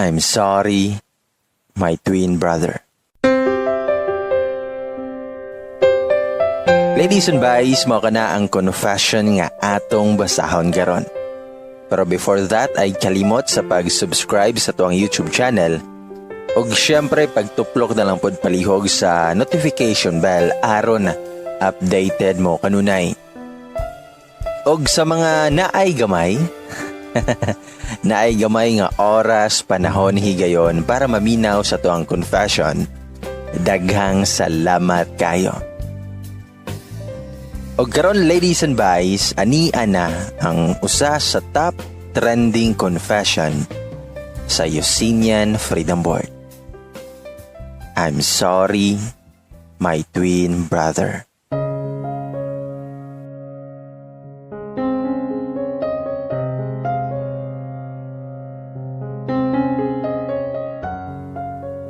I'm sorry, my twin brother. Ladies and boys, mao kana ang confession nga atong basahon karon. Pero before that ay kalimot sa pag-subscribe sa tuang YouTube channel ug syempre pagtuplok na lang pod palihog sa notification bell aron updated mo kanunay. Og sa mga naay gamay, naay gamay nga oras, panahon higayon para maminaw sa tuang confession, daghang salamat kayo. Og karon ladies and boys, ania na ang usa sa top trending confession sa Yusinian Freedom Board. I'm sorry, my twin brother.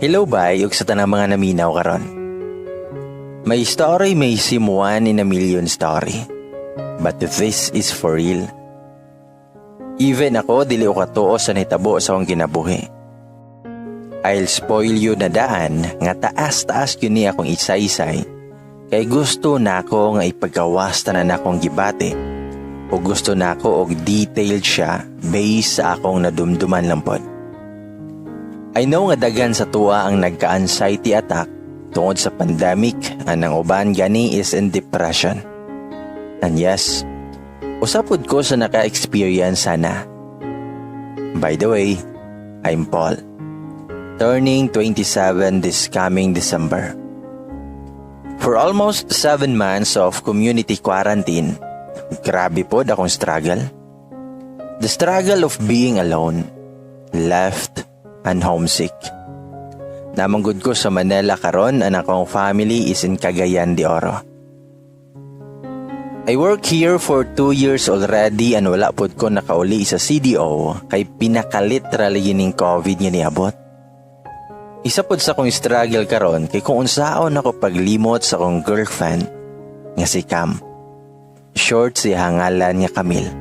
Hello bay, ug sa tanang mga naminaw karon. My story may seem one in a million story, but this is for real. Even ako dili ko katuo sa nahitabo sa akong ginabuhi. I'll spoil you na daan nga taas-taas yun ni akong isaysay, kay gusto na ako nga ipagawas tanan akong gibate, o gusto na ako og detailed siya based sa akong nadumduman lang pod. I know nga daghan sa tuwa ang nagka-anxiety attack tungod sa pandemic, anang uban gani is in depression. And yes, usapod ko sa naka-experience sana. By the way, I'm Paul, turning 27 this coming December. For almost 7 months of community quarantine, grabe po akong struggle. The struggle of being alone, left, and homesick. Namanggod ko sa Manila karon ang akong family is in Cagayan de Oro. I work here for 2 years already and wala pod ko nakauli sa CDO kay pinaka-literal yining COVID nga niabot. Isa pod sa akong struggle karon kay kung unsaon ako paglimot sa akong girlfriend nga si Cam. Short siya ngalan nga Camille.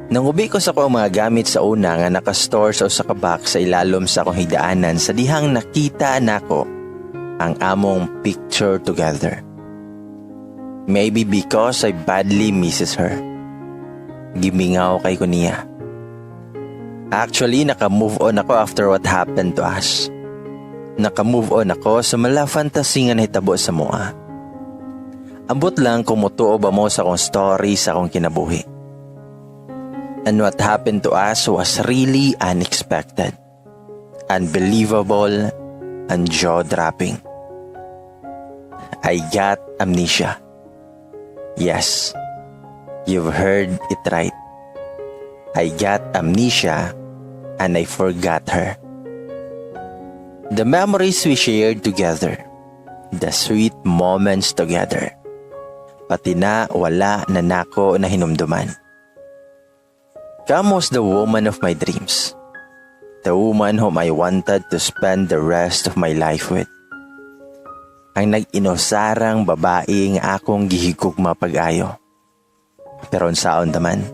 Nangubi ko sa akong mga gamit sa una nga nakastore sa usa ka box sa ilalom sa akong higdaanan sa dihang nakita nako ang among picture together. Maybe because I badly misses her. Gimingaw kay ko niya. Actually, naka-move on ako after what happened to us. Naka-move on ako sa mala fantasy nga nahitabo sa mua. Ambot lang kung mutuo ba mo sa akong story sa akong kinabuhi. And what happened to us was really unexpected, unbelievable, and jaw-dropping. I got amnesia. Yes, you've heard it right. I got amnesia and I forgot her. The memories we shared together, the sweet moments together, pati na wala na nako na hinumduman. Cam was the woman of my dreams, the woman whom I wanted to spend the rest of my life with. Ang nag-inosarang babae nga akong gihigugma pag-ayo. Pero unsaon naman,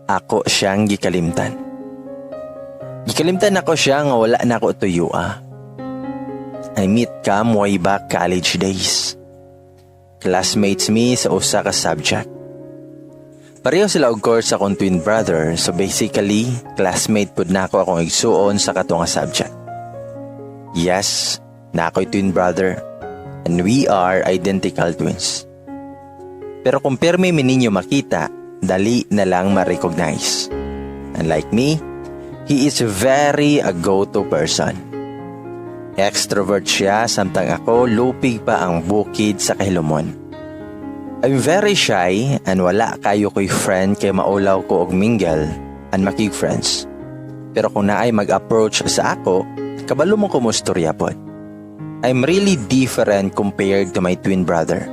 ako siyang gikalimtan. Gikalimtan ako siya nga wala na ako tuyua. I meet Cam way back college days. Classmates me sa usa ka subject. Pareho sila og course akong twin brother, so basically, classmate pud nako akong igsuon sa kato nga subject. Yes, na ako'y twin brother, and we are identical twins. Pero kung permi ninyo makita, dali na lang ma-recognize. Unlike me, he is very a go-to person. Extrovert siya, samtang ako lupig pa ang bukid sa kahilomon. I'm very shy and wala kayo ko'y friend kay maulaw ko og mingle and makig friends. Pero kung naay mag-approach sa ako, kabalo mo ko mo storya pod. I'm really different compared to my twin brother.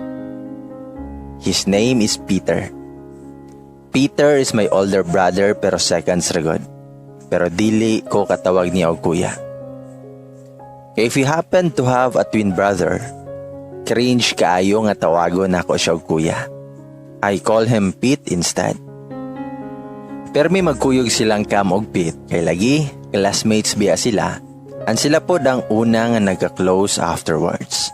His name is Peter. Peter is my older brother pero seconds ragod. Pero dili ko katawag niya og kuya. If you happen to have a twin brother, cringe kaayo nga tawagon ako siya og kuya. I call him Pete instead. Pero may magkuyog silang Cam og Pete kay lagi classmates biya sila, and sila po ang unang nagka-close afterwards.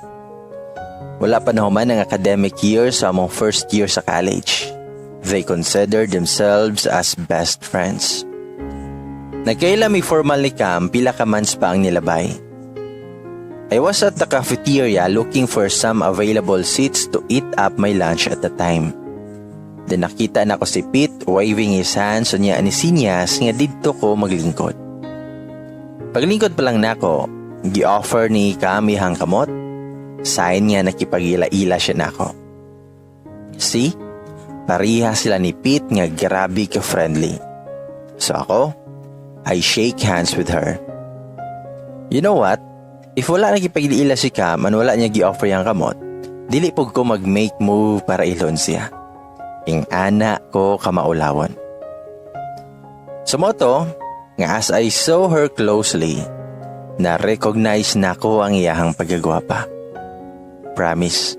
Wala pa nahuman ang academic year sa among first year sa college. They considered themselves as best friends. Nagkaila may formal ni Cam, pila ka months pa ang nilabay. I was at the cafeteria looking for some available seats to eat up my lunch at the time. Then nakita na ko si Pete waving his hands so niya ni Sinyas nga didto ko maglingkod. Paglingkod pa lang nako, gi-offer ni Cam ihang kamot. Sign niya nakipag-ila-ila siya nako. See? Pariha sila ni Pete nga grabe ka-friendly. So ako, I shake hands with her. You know what? If wala nakipag-ila si Cam and wala niya gi-offer yung kamot, dili pug ko mag-make move para ilon siya. Ing ana ko kamaulawon. Sumoto, nga as I saw her closely, na-recognize na ko ang iyahang pagkagwapa. Promise,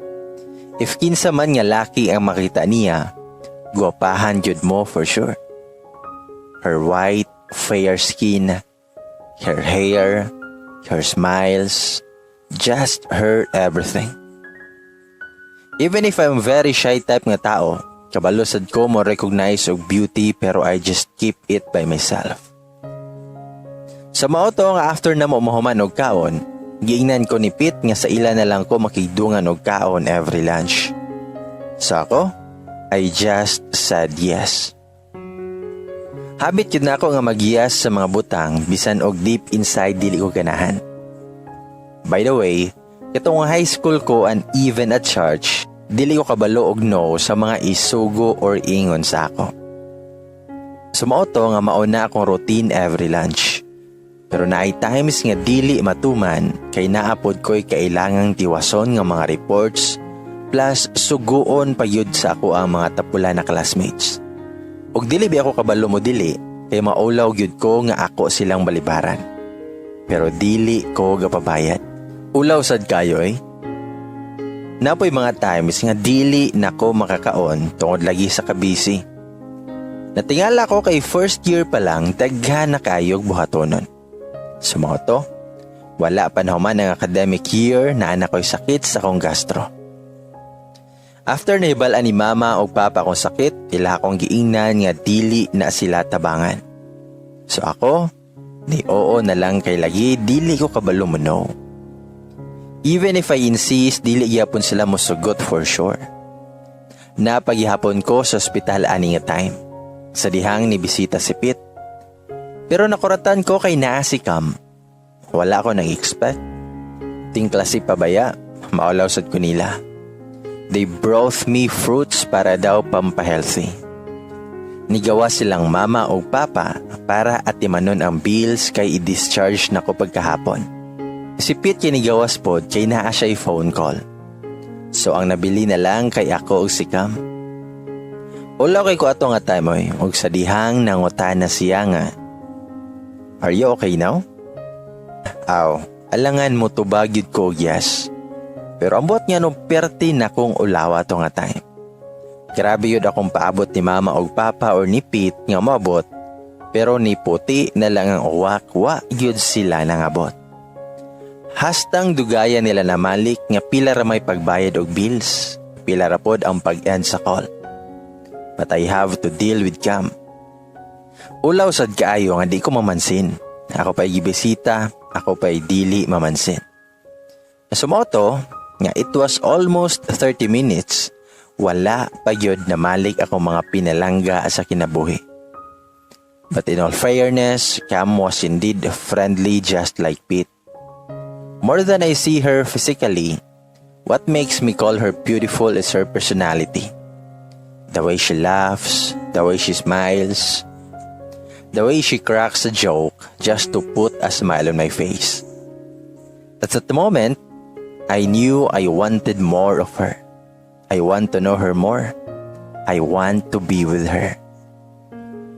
if kinsa man nga laki ang makita niya, gwapahan jud mo for sure. Her white, fair skin, her hair, her smiles, just her everything. Even if I'm very shy type nga tao, kabalusad ko mo recognize og beauty pero I just keep it by myself. Sa mao to nga after na mo mahuman og kaon, giingnan ko ni Pete nga sa ila na lang ko makidungan og kaon every lunch. So ako, I just said yes. Habit yun na ako nga mag-yes sa mga butang bisan og deep inside dili ko ganahan. By the way, itong high school ko and even at church, dili ko kabalo og no sa mga isugo or ingon sa ako. Sumao to nga mauna akong routine every lunch. Pero naay times nga dili matuman kay naapod ko'y kailangang tiwason nga mga reports plus suguon pa yun sa ako ang mga tapula na classmates. Og dili bi ako kabalo mo dili kay maulaw gyud ko nga ako silang balibaran. Pero dili ko gapabayad. Ulaw sad kayo eh. Napoy mga times nga dili nako makakaon tungod lagi sa kabisi. Natingala ko kay first year pa lang daghan na kayog buhatonon. Sumaot to, wala pa nahuman ang academic year na anak ko'y sakit sa akong gastro. After nahibalaan ni mama o papa kong sakit, ila akong giingnan nga dili na sila tabangan. So ako, di oo na lang kay lagi dili ko kabalo mo no. Even if I insist, dili gyapon sila mosugot for sure. Napaghihapon ko sa ospital ani nga time. Sa dihang ni bisita si Pete. Pero nakuratan ko kay naa si Cam. Wala ko nang-expect. Tingklasi pabaya, maulaw sad ko nila. They brought me fruits para daw pampahealthy. Nigawa silang mama o papa para atimanon ang bills kay i-discharge na ko pagkahapon. Si Pete kinigawas pod kay naa siya phone call. So ang nabili na lang kay ako o si Cam. Ulaw kay ko ato nga tamoy og sa dihang nanguta na siya nga. Are you okay now? Aw, alangan mo to bagyod ko yes. Pero ambot nga nung perti na kong ulawa to nga time. Grabe yun akong paabot ni mama o papa or ni Pete nga mabot. Pero ni puti na lang ang uwak-wa yun sila nang abot. Hastang dugaya nila na malik nga pila ra may pagbayad og bills. Pila ra pod ang pag-end sa call. But I have to deal with Cam. Ulaw sad kaayo nga di ko mamansin. Ako pa'y gibisita, ako pa'y dili mamansin. Sumoto, nga it was almost 30 minutes, wala pa yun na malik ako mga pinalangga sa kinabuhi. But in all fairness, Cam was indeed friendly just like Pete. More than I see her physically, what makes me call her beautiful is her personality. The way she laughs, the way she smiles, the way she cracks a joke just to put a smile on my face. At the moment, I knew I wanted more of her. I want to know her more. I want to be with her.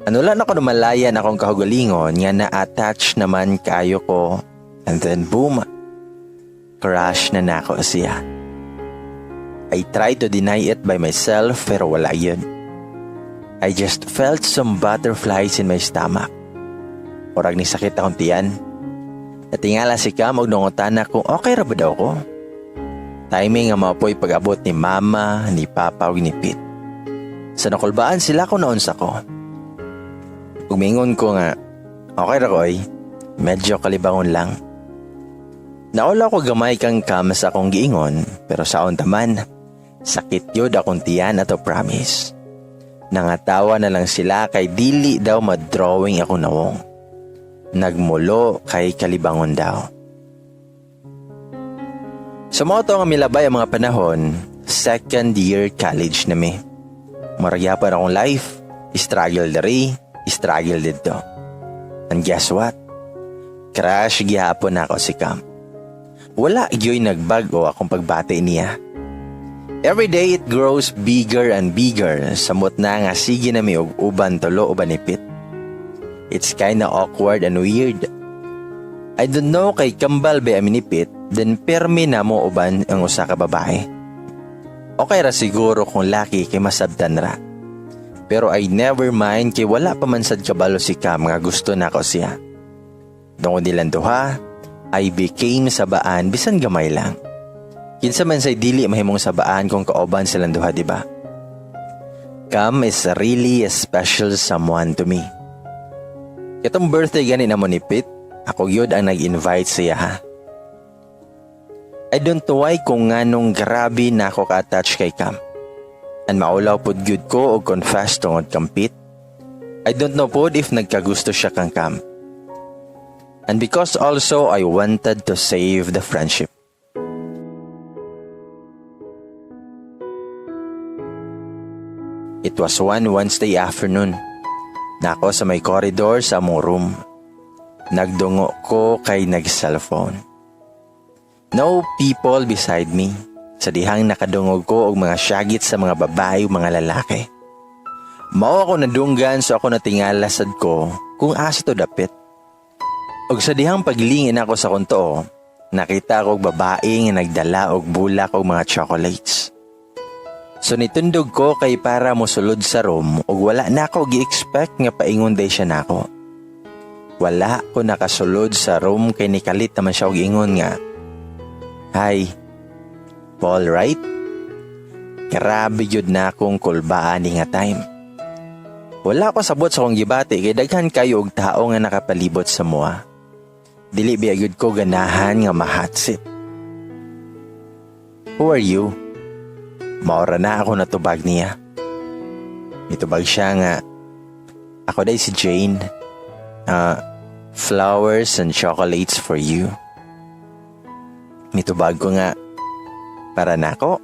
Ano lang ako lumalayan akong kahugalingon nga na-attach naman kayo ko and then boom, crush na nako siya. I tried to deny it by myself pero wala yun. I just felt some butterflies in my stomach. Murag ni sakit akong tiyan. Natingala si Cam og nungutan na kung okay ra ba daw ko. Timing nga mapoy pag-abot ni Mama, ni Papa ug ni Pete. Sa nakulbaan sila ko naunsa ko. Umingon ko nga, okay ra ko ay. Medyo kalibangon lang. Naula ko gamay kang Cam sa akong giingon, pero saon taman, sakit yod akong tiyan ato promise. Nangatawa na lang sila kay dili daw madrawing ako nawong. Nagmulo kay kalibangon daw. Sa mga nga milabay ang mga panahon, second year college na mi. Maragyapan akong life, struggle diri, struggle dito. And guess what? Crash gihapon ako si Cam. Wala yo'y nagbago akong pagbati niya. Every day it grows bigger and bigger. Samot na nga sige na mi og uban tulo uban ni Pete. It's kinda awkward and weird. I don't know kay kambal ba amin ni Pete, then permi na mo uban ang usa ka babae. Okay ra siguro kung laki kay masabtan ra. Pero I never mind kay wala pa man sad kabalo si Cam nga gusto na ko siya. Tungod nilang duha, I became sabaan bisan gamay lang. Kinsa man say dili mahimong sabaan kung kaoban silang duha, di ba? Cam is really a special someone to me. Itong birthday gani na mo ni Pete, ako yun ang nag-invite siya ha. I don't know why kung nganong grabe na ako ka-attach kay Cam. And maulaw pod gyud ko og confess tungod kang Pete. I don't know pod if nagkagusto siya kang Cam. And because also I wanted to save the friendship. It was one Wednesday afternoon. Nako sa may corridor sa among room. Nagdungo ko kay nag-cellphone. No people beside me. Sa dihang nakadungog ko og mga syagit sa mga babae o mga lalaki. Mao ako nadunggan so ako natingala sad ko kung asa to dapit. Og sa dihang paglingin ako sa kunto, nakita ko og babae nga nagdala og bulak og mga chocolates. So nitundog ko kay para mosulod sa room ug wala na ako gi-expect nga paingon day siya nako. Wala ko nakasulod sa room kay nikalit naman siya og ingon nga, "Hi, Paul, right?" Grabe yun na akong kulbaan nga time. Wala ko sabot sa akong gibati kay daghan kayo og tao nga nakapalibot sa mua. Dili biyagud ko ganahan nga mahatsit. "Who are you?" Maura na ako natubag niya. Nitubag siya nga, "Ako day si Jane. Flowers and chocolates for you." Nitubag ko nga, "Para nako?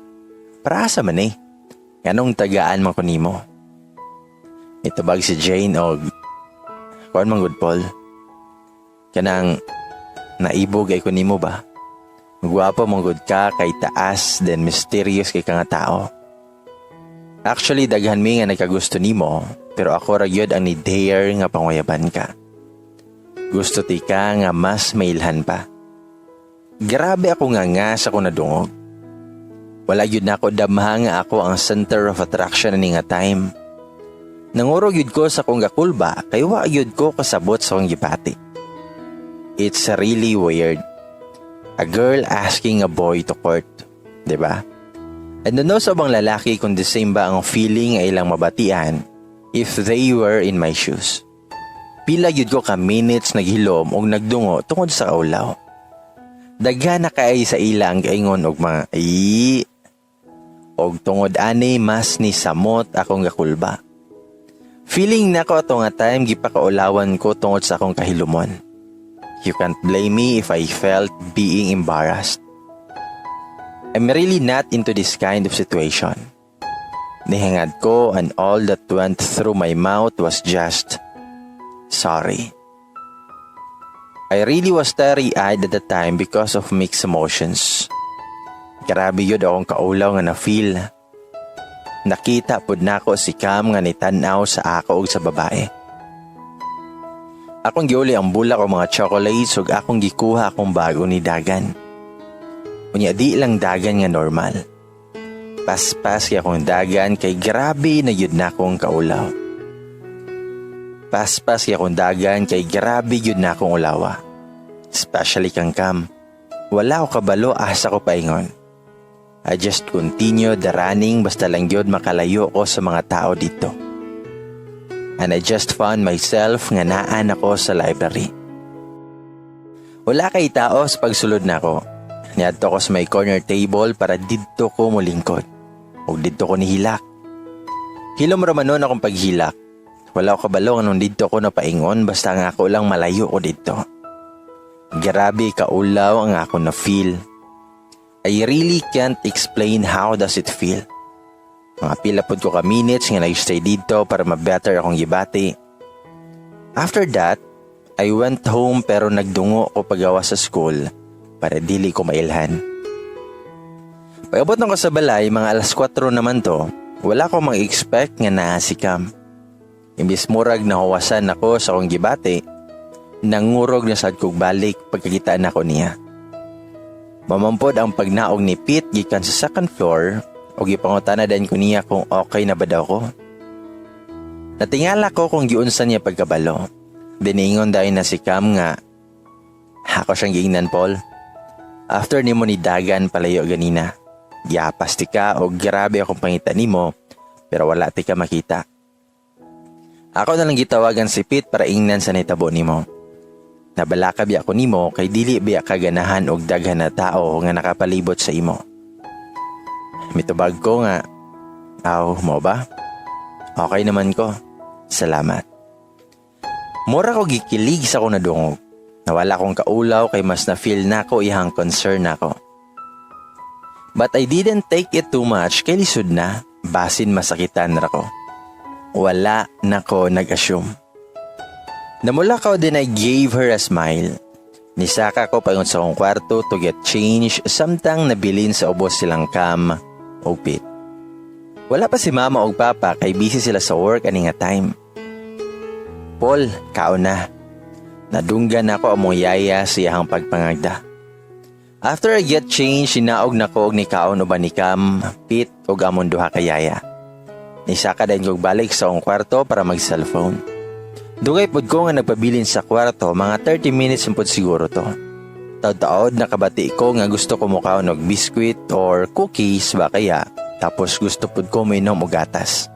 Para asa man eh? Ganong tagaan man ko nimo?" Nitubag si Jane og, "Kuan man good Paul? Kanang naibog ay ko nimo ba? Magwapo mong good ka kay taas then mysterious kay ka nga tao. Actually daghan mi nga nagkagusto nimo pero ako ra gyud ang ni dare nga panguyaban ka. Gusto ti ka nga mas mailhan pa." Grabe ako nga sa ko nadungog. Wala gyud na ako damha nga ako ang center of attraction ani nga time. Nangurog yun ko sa kong gakulba kay wa yun ko kasabot sa kong gipati. It's really weird. A girl asking a boy to court, diba? And no sa bang lalaki kung the same ba ang feeling ay ilang mabatian if they were in my shoes. Pila yun ko ka minutes naghilom o nagdungo tungod sa kaulaw. Daghan na kay sa ilang kaingon og mga og tungod ani mas ni samot akong gakulba. Feeling na ko ato nga time gipakaulawan ko tungod sa akong kahilumon. You can't blame me if I felt being embarrassed. I'm really not into this kind of situation. Nihangad ko and all that went through my mouth was just, sorry. I really was teary-eyed at the time because of mixed emotions. Grabe yun akong kaulaw nga na-feel. Nakita pud nako si Cam nga nitanaw sa ako ug sa babae. Akong giuli ang bulak o mga chocolates ug akong gikuha akong bago ni dagan. Unya di lang dagan nga normal. Paspas kay akong dagan kay grabe na yun na akong kaulaw. Paspas kay akong dagan kay grabe yun na akong ulawa. Especially kang Cam. Wala ko kabalo asa ko paingon. I just continue the running basta lang yun makalayo ko sa mga tao dito. And I just found myself nga naan ako sa library. Wala kay tao sa pagsulod na ako. Niadto ko sa may corner table para dito ko mulingkod. O dito ko nihilak. Hilom ramanon akong paghilak. Wala ko kabalo nga nung dito ko napaingon basta nga ako lang malayo ko dito. Grabe kaulaw ang ako na feel. I really can't explain how does it feel. Mga pila pod ko ka minutes nga nag-stay dito para ma-better akong gibati. After that, I went home pero nagdungo ko pagawa sa school para dili ko mailhan. Pag-abot ko sa balay, mga alas 4 naman to, wala ko mag-expect nga naa si Cam. Imbis murag nahawasan ako sa akong gibati, nangurog na sad kog balik pagkakitaan ako niya. Mamampod ang pagnaog ni Pete gikan sa second floor o gipangutana din ko niya kung okay na ba daw ko. Natingala ko kung giunsan niya pagkabalo. Diningon dahil na si Cam nga, ako siyang giingnan Paul. After ni mo ni Dagan palayo ganina, yapas ti ka o grabe akong pangita ni mo pero wala ti ka makita. Ako na lang gitawagan si Pete para ingnan sa nitabo ni mo. Nabalaka biya ko nimo kay dili biya kaganahan og daghan na tao nga nakapalibot sa imo. Mitubag ko nga, mo ba? Okay naman ko. Salamat. Mura ko gikilig sa ko nadungog. Nawala kong kaulaw kay mas na-feel na ko ihang concern ako. But I didn't take it too much kay lisod na, basin masakitan na ko. Wala na ko nag-assume. Namula ko din I gave her a smile. Nisaka ko payon sa akong kwarto to get change samtang nabilin sa ubos silang Cam o Pete. Wala pa si mama o papa kay busy sila sa work ani nga time. Paul, kaon na. Nadunggan ako among yaya siyahang pagpangagda. After I get change, sinaog na ko og ni kaon uban ni Cam, Pete o amon duha ka yaya. Nisaka din kog balik sa akong kwarto para mag-cellphone. Dugay pod ko nga nagpabilin sa kwarto, mga 30 minutes pod siguro to. Taod-taod nakabati ko nga gusto ko mukaon og biskwit or cookies ba kaya, tapos gusto pod ko mainom og gatas.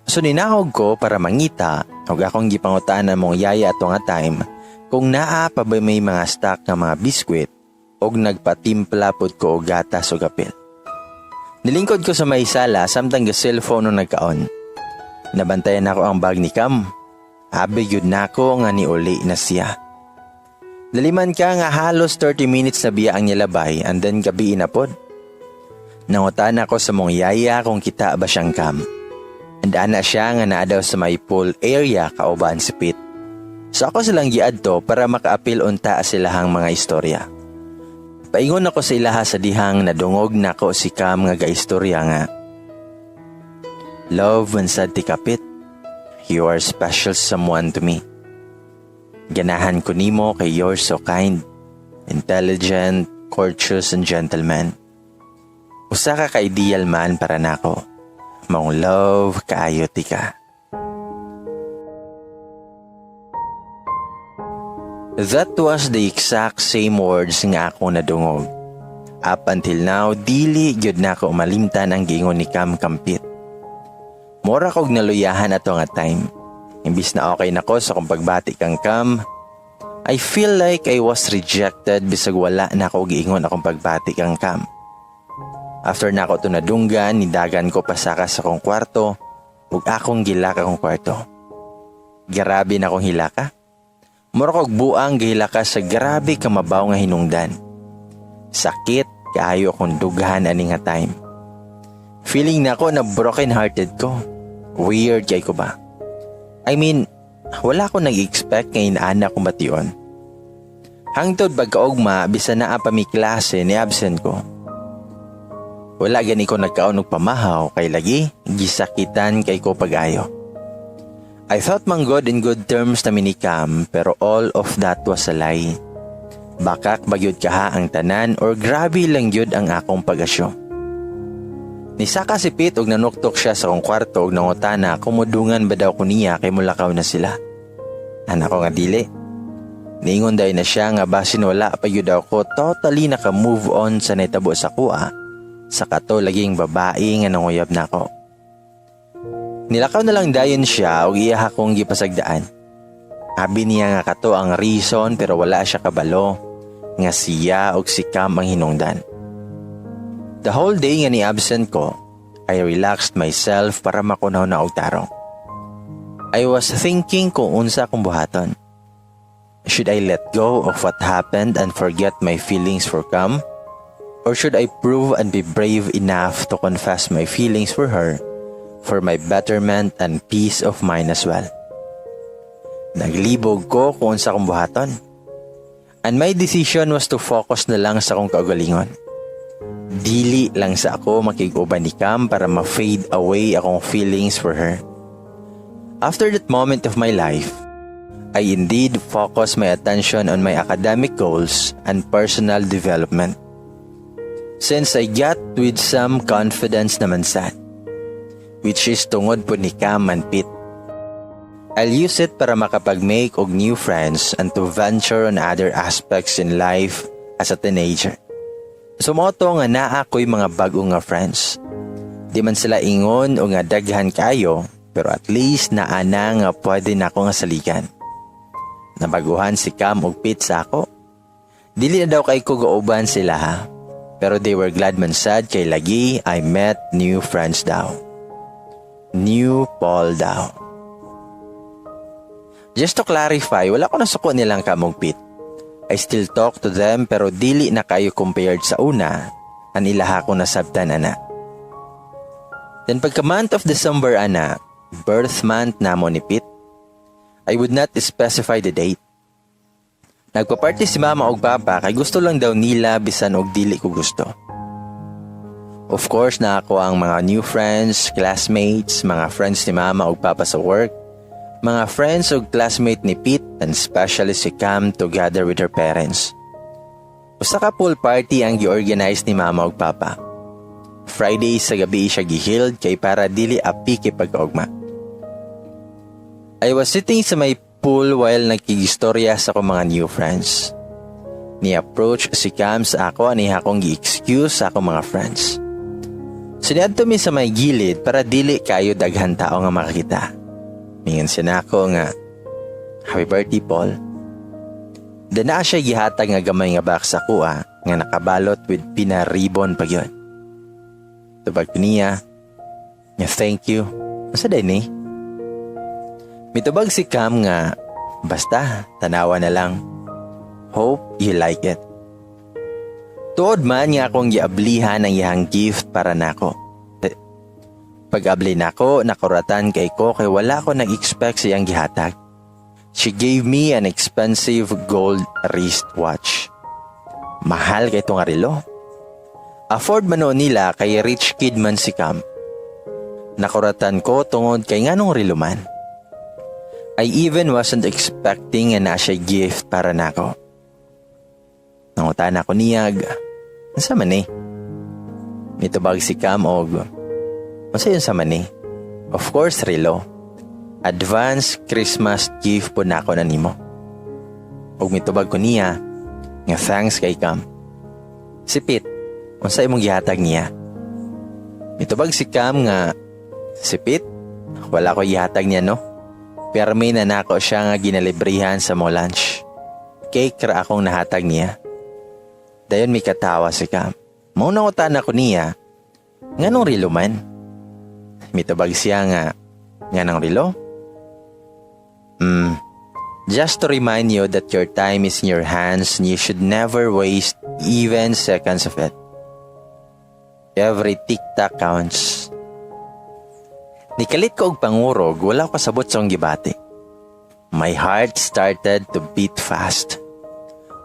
So ninahog ko para mangita, og akong gipangutanan mong yaya ato nga time, kung naa pa ba may mga stock nga mga biskwit, og nagpatimpla pod ko og gatas o kapil. Nilingkod ko sa may sala samtang ga cellphone nung nagkaon. Nabantayan ako ang bag ni Cam. Abi yun na ko nga ni uli na siya. Laliman ka nga halos 30 minutes na biya ang nilabay and then gabi inapod. Nangutan ako sa mong yaya kung kita ba siyang Cam. And ana siya nga naadaw sa may pool area kauban si Pete. So ako silang giadto para makaapil unta silahang mga istorya. Paingon ako sa ilaha sa dihang nadungog na ko si Cam nga gaistorya nga. Love when sad ti kapit. You are special someone to me. Ganahan ko nimo kay you're so kind, intelligent, courteous, and gentleman. Usa ka ka-ideal man para nako. Maong love, kaayo ti ka. That was the exact same words nga ako nadungog. Up until now, dili gyud na ako malimtan ang giingon ni Cam Kampit. Mora kog naluyahan ato nga time. Imbis na okay na ko sa kong pagbati kang Cam, I feel like I was rejected bisag wala na ako giingon akong pagbati kang Cam. After na ako tunadunggan, nidagan ko pasaka sa kong kwarto, ug akong gilaka kong kwarto. Grabe na akong hilaka. Mura kog buang gihilaka sa grabe ka mabaw nga hinungdan. Sakit, kaayo akong dughan ani nga time. Feeling na ako na broken hearted ko. Weird kay ko ba? I mean, wala ko nag-expect nga inaana kong bation. Hangtod pagkaugma, bisa na pa mi klase ni absent ko. Wala gani ko nagkaon og pamahaw kay lagi gisakitan kay ko pag-ayo. I thought man good in good terms na ni Cam pero all of that was a lie. Bakak bagyod kaha ang tanan or grabe lang yun ang akong pag-asyo. Nisaka si Pete og nanuktok siya sa kong kwarto og nangutana kumudungan ba daw ko niya kay mulakaw na sila. Anak ko nga dili. Niingon daw na siya nga basin wala pa yun daw ko totally naka-move on sa naitabo sa kuha sa kato laging babae nga nanguyab na ko. Nilakaw na lang dayon siya og iya akong gipasagdaan. Abi niya nga kato ang reason pero wala siya kabalo nga siya og si Cam ang hinungdan. The whole day nga ni absent ko, I relaxed myself para makunaw na og tarong. I was thinking kung unsa akong buhaton. Should I let go of what happened and forget my feelings for Cam? Or should I prove and be brave enough to confess my feelings for her for my betterment and peace of mind as well? Naglibog ko kung unsa akong buhaton. And my decision was to focus na lang sa akong kaugalingon. Dili lang sa ako makig-uban ni Cam para ma-fade away akong feelings for her. After that moment of my life, I indeed focused my attention on my academic goals and personal development. Since I got with some confidence naman sad, which is tungod po ni Cam and Pete. I'll use it para makapag-make og new friends and to venture on other aspects in life as a teenager. Sumoto nga naa ko'y mga bago nga friends. Di man sila ingon o nga daghan kayo, pero at least naana nga pwede na ako nga saligan. Nabaguhan si Cam og Pete sa ako. Dili na daw kay ko gauban sila ha, pero they were glad man sad kay lagi I met new friends daw. New Paul daw. Just to clarify, wala ko nasuko nilang Cam og Pete. I still talk to them pero dili na kayo compared sa una ang ilaha ko nasabtan ana. Then pagka month of December ana, birth month namo ni Pete, I would not specify the date. Nagpa-party si mama og papa kay gusto lang daw nila bisan og dili ko gusto. Of course na ako ang mga new friends, classmates, mga friends ni mama og papa sa work, mga friends o classmate ni Pete and especially si Cam together with her parents. Usa ka pool party ang gi-organize ni mama og papa. Friday sa gabi siya giheld kay para dili api kay pag-ugma. I was sitting sa may pool while nagkigistorya sa akong mga new friends. Ni-approach si Cam sa ako ani akong gi-excuse sa akong mga friends. Siniadto mi sa may gilid para dili kayo daghan tao nga makakita. Mingon siya na ako nga, "Happy birthday, Paul." Then na siya gihatag nga gamay nga box sa kuha nga nakabalot with pina-ribbon pa yun. Tubag ko niya, nga thank you. Asa day ni? Mitubag si Cam nga, basta, tanawa na lang. Hope you like it. Tuod man nga akong giablihan ang iyang gift para nako. Pag-abli nako, nakuratan kay ko kay wala ko nag-expect sa iyang gihatag. She gave me an expensive gold wristwatch. Mahal kay itong relo. Afford man noon nila kay rich kid man si Cam. Nakuratan ko tungod kay nganong relo man. I even wasn't expecting na siya gift para nako. Nangutan ako niyag. Nasa man eh? Nitubag si Cam og masa yun sa mani? Of course, relo. Advance Christmas gift po na ako na nimo. Og mitubag ko niya, nga thanks kay Cam. Si Pete, unsa imong gihatag niya? Mitubag si Cam nga, si Pete, wala ko gihatag niya no? Pero may nanako siya nga ginalibrihan sa mo lunch. Cake ra akong nahatag niya. Dayon may katawa si Cam. Mauna ko tanan ko niya, nganong relo man? Mitubag siya nga ng relo? Just to remind you that your time is in your hands and you should never waste even seconds of it. Every tick-tack counts. Nikalit ko og pangurog, wala ko kasabot sa akong gibati. My heart started to beat fast.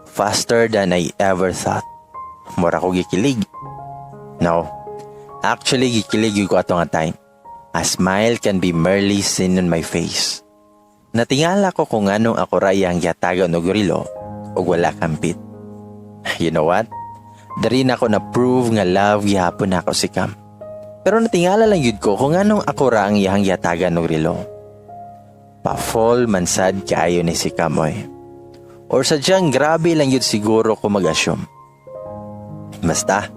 Faster than I ever thought. Mura ko gikilig. No, actually gikilig ko ato nga time. A smile can be merely seen on my face. Natingala ko kung anong ako raya ang yatagan o gorilo o wala kampit. You know what? Dari na ako na prove nga love gihapon ako si Cam. Pero natingala lang yun ko kung anong ako ra ang iyang yatagan ng relo. Pa-fall mansad kaayo ni si Kamoy. Or sadyang grabe lang yun siguro kung mag-assume. Basta,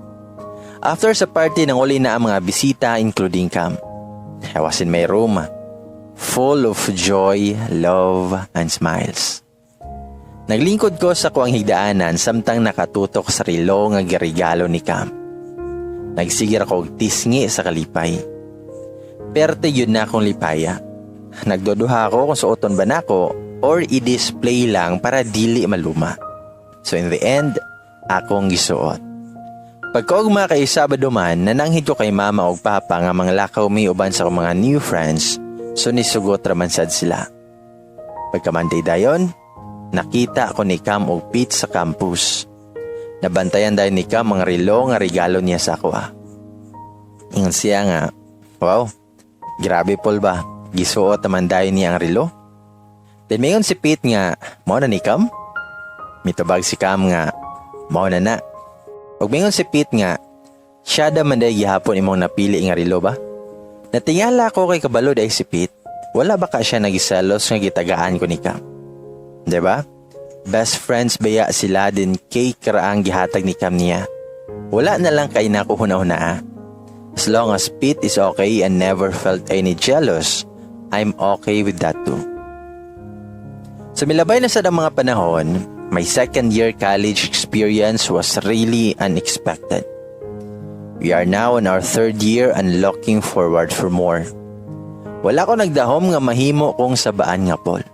after sa party nang uli na ang mga bisita including Cam, I was in my room, full of joy, love, and smiles. Naglingkod ko sa kuang higdaanan samtang nakatutok sa relo nga giregalo ni Cam. Nagsigir ako og tisngi sa kalipay. Perte yun na akong lipaya. Nagduduha ako kung suoton ba nako or i-display lang para dili maluma. So in the end, akong gisuot. Pagkaugma kay Sabado man, nananghid ko kay mama o papa nga mga lakaw may uban sa mga new friends, so nisugot raman sad sila. Pagka-Monday dayon, nakita ako ni Cam og Pete sa campus. Nabantayan dahil ni Cam mga relo nga regalo niya sa ako. Ingon siya nga, wow, grabe pol ba, gisuot naman dahil niya ang relo. Then mayon si Pete nga, mao na ni Cam? Mitubag si Cam nga, mao na na. Pag mayon si Pete nga, siya da man dahil gihapon imong napili nga relo ba? Natingala ko kay kabalo dahil si Pete, wala ba ka siya nagisalos nga gitagaan ko ni Cam? Diba? Best friends baya sila din kay karaang gihatag ni Cam niya. Wala na lang kay nako huna-huna. As long as Pete is okay and never felt any jealous, I'm okay with that too. Sa milabay na sa mga panahon, my second year college experience was really unexpected. We are now in our third year and looking forward for more. Wala ko nagdahom nga mahimo kong sabaan nga Paul.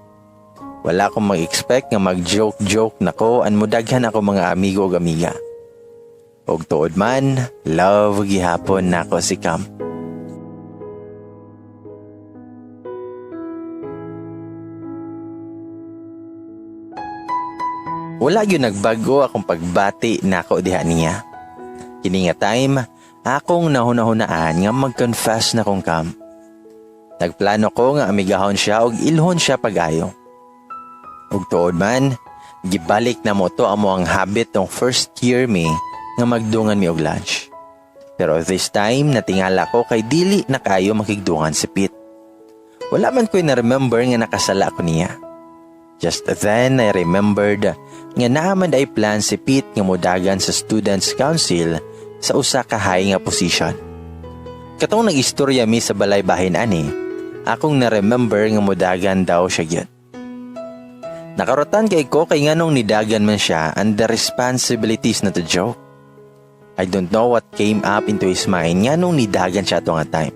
Wala akong mag-expect nga mag-joke-joke nako and mudaghan ako mga amigo o amiga. Og tuod man, love gihapon nako si Cam. Wala yun nagbago akong pagbati nako diha niya. Kini nga time, akong nahunahunaan nga mag-confess na kong Cam. Nagplano ko nga amigahon siya og ilhon siya pag-ayo. Ug tuod man, gibalik na mo to amo ang habit ng first year mi nga magdungan mi og lunch. Pero this time, natingala ko kay dili na kayo makigdungan si Pete. Wala man ko'y na-remember nga nakasala ko niya. Just then, I remembered nga naaman ay plan si Pete nga modagan sa Students' Council sa usa ka high nga position. Katong nag-istorya mi sa balay bahin ani, akong na-remember nga modagan daw siya gyud. Nakarotan kay ko kay nganong nidagan man siya and the responsibilities na to joke. I don't know what came up into his mind nganong nidagan siya to nga time.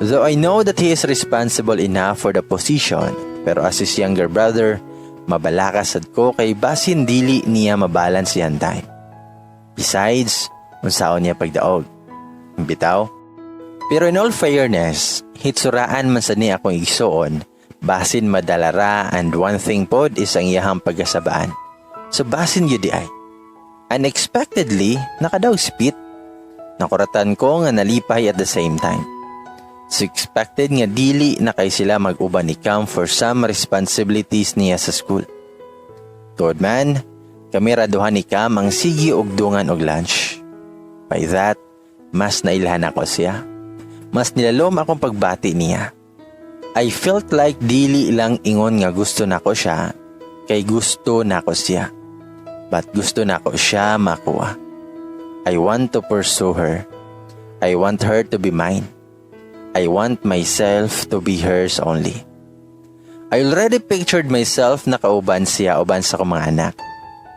Though I know that he is responsible enough for the position, pero as his younger brother, mabalakasad ko kay basin dili niya mabalance yan time. Besides, unsaon niya pagdaog. Bitaw. Pero in all fairness, hitsuraan man sa niya akong igsuon, basin madalara and one thing pod is ang iyahang pagkasabaan. So basin yun di ay. Unexpectedly, nakadaw si Pete. Nakuratan ko nga nalipay at the same time. So expected nga dili na kay sila mag-uban ni Cam for some responsibilities niya sa school. Tuod man, kami raduhan ni Cam ang sigi og dungan og lunch. By that, mas nailhan ako siya. Mas nilalom akong pagbati niya. I felt like dili lang ingon nga gusto nako siya, kay gusto nako siya. But gusto nako siya makuha. I want to pursue her. I want her to be mine. I want myself to be hers only. I already pictured myself na kauban siya uban sa kong mga anak.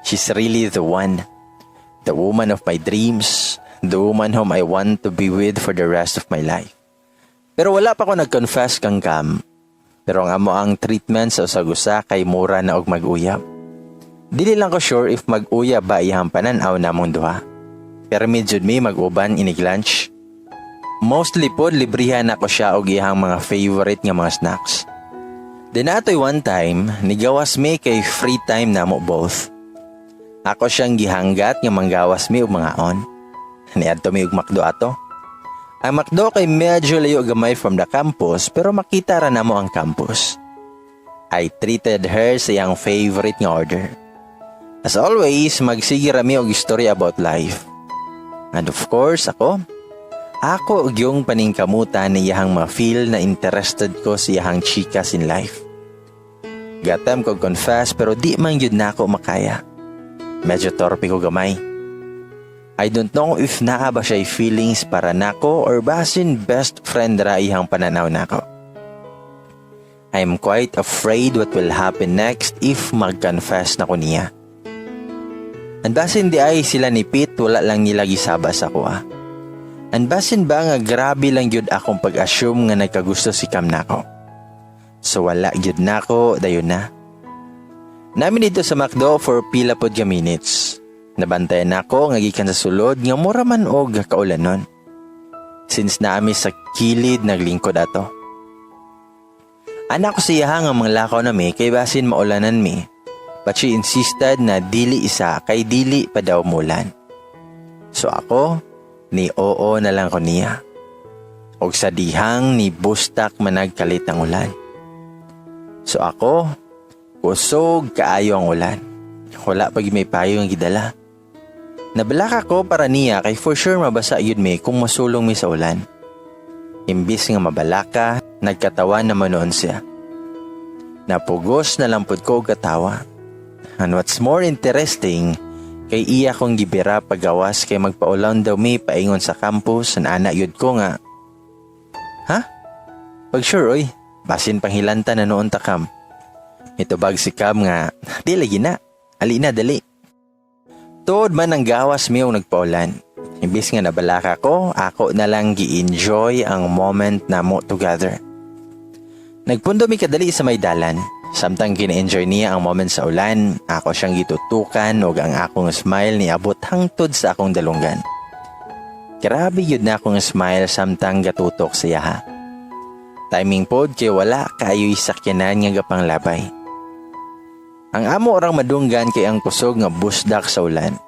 She's really the one. The woman of my dreams. The woman whom I want to be with for the rest of my life. Pero wala pa ko nag-confess kang Cam. Pero ang amo ang treatment sa usagusa kay mura na og mag-uyab. Dili lang ko sure if mag-uyab ba iyang pananaw namong duha. Pero medyo may mag-uban inig lunch. Mostly po librihan ako siya og iyang mga favorite nga mga snacks. Then atoy one time, nigawas mi kay free time namo both. Ako siyang gihanggat nga manggawas mi og mga on. Niadto mi og McDo ato. Ang McDo kay medyo layo gamay from the campus pero makita ra namo ang campus. I treated her sa iyang favorite nga order. As always, magsige ra mi og istorya about life. And of course, ako, Ako og yung paningkamutan ni iyahang ma-feel na interested ko sa iyahang chikas in life. Gatam ko confess pero di man yun na ako makaya. Medyo torpe ko gamay. I don't know if naa ba siya feelings para nako or basin best friend ra iyang pananaw nako. I'm quite afraid what will happen next if mag-confess na ko niya. And basin di ay sila ni Pete wala lang nila gisaba sa ko And basin ba nga grabe lang yun akong pag-assume nga nagkagusto si Cam nako. So wala yun nako, dayon na. Namin dito sa McDo for pila pod ka minutes. Nabantayan nako nga gikan sa sulod nga mura man og kaulanon. Since naami sa kilid naglingkod ato. Anak ko siya nga manglakaw na mi kay basin maulanan mi. But she insisted na dili isa kay dili pa daw mulan. So ako, ni oo na lang ko niya. Og sa dihang ni bustak managkalit ang ulan. So ako, kusog kaayo ang ulan. Wala pag may payo ang gidala. Nabalaka ko para niya kay for sure mabasa yun mi kung masulong mi sa ulan. Imbis nga mabalaka, nagkatawa naman noon siya. Napugos na lampod ko katawa. And what's more interesting, kay iya kong gibira pagawas kay magpaulan daw mi paingon sa campus an ana yun ko nga. Ha? Pag sure oy, basin panghilanta na noon takam. Mitubag si Cam nga, di lagi na, ali na dali. Tuod man ang gawas mi yung nagpaulan. Imbis nga nabalaka ko, ako na lang gi-enjoy ang moment na mo together. Nagpundo mi kadali sa may dalan. Samtang kina-enjoy niya ang moment sa ulan, ako siyang gitutukan ug ang akong smile ni abot hangtod sa akong dalunggan. Grabe yun na akong smile samtang gatutok siya ha. Timing pod kay wala kaayo'y sakyanan nga gapang labay. Ang amo orang madunggan kay ang kusog nga busdak sa ulan.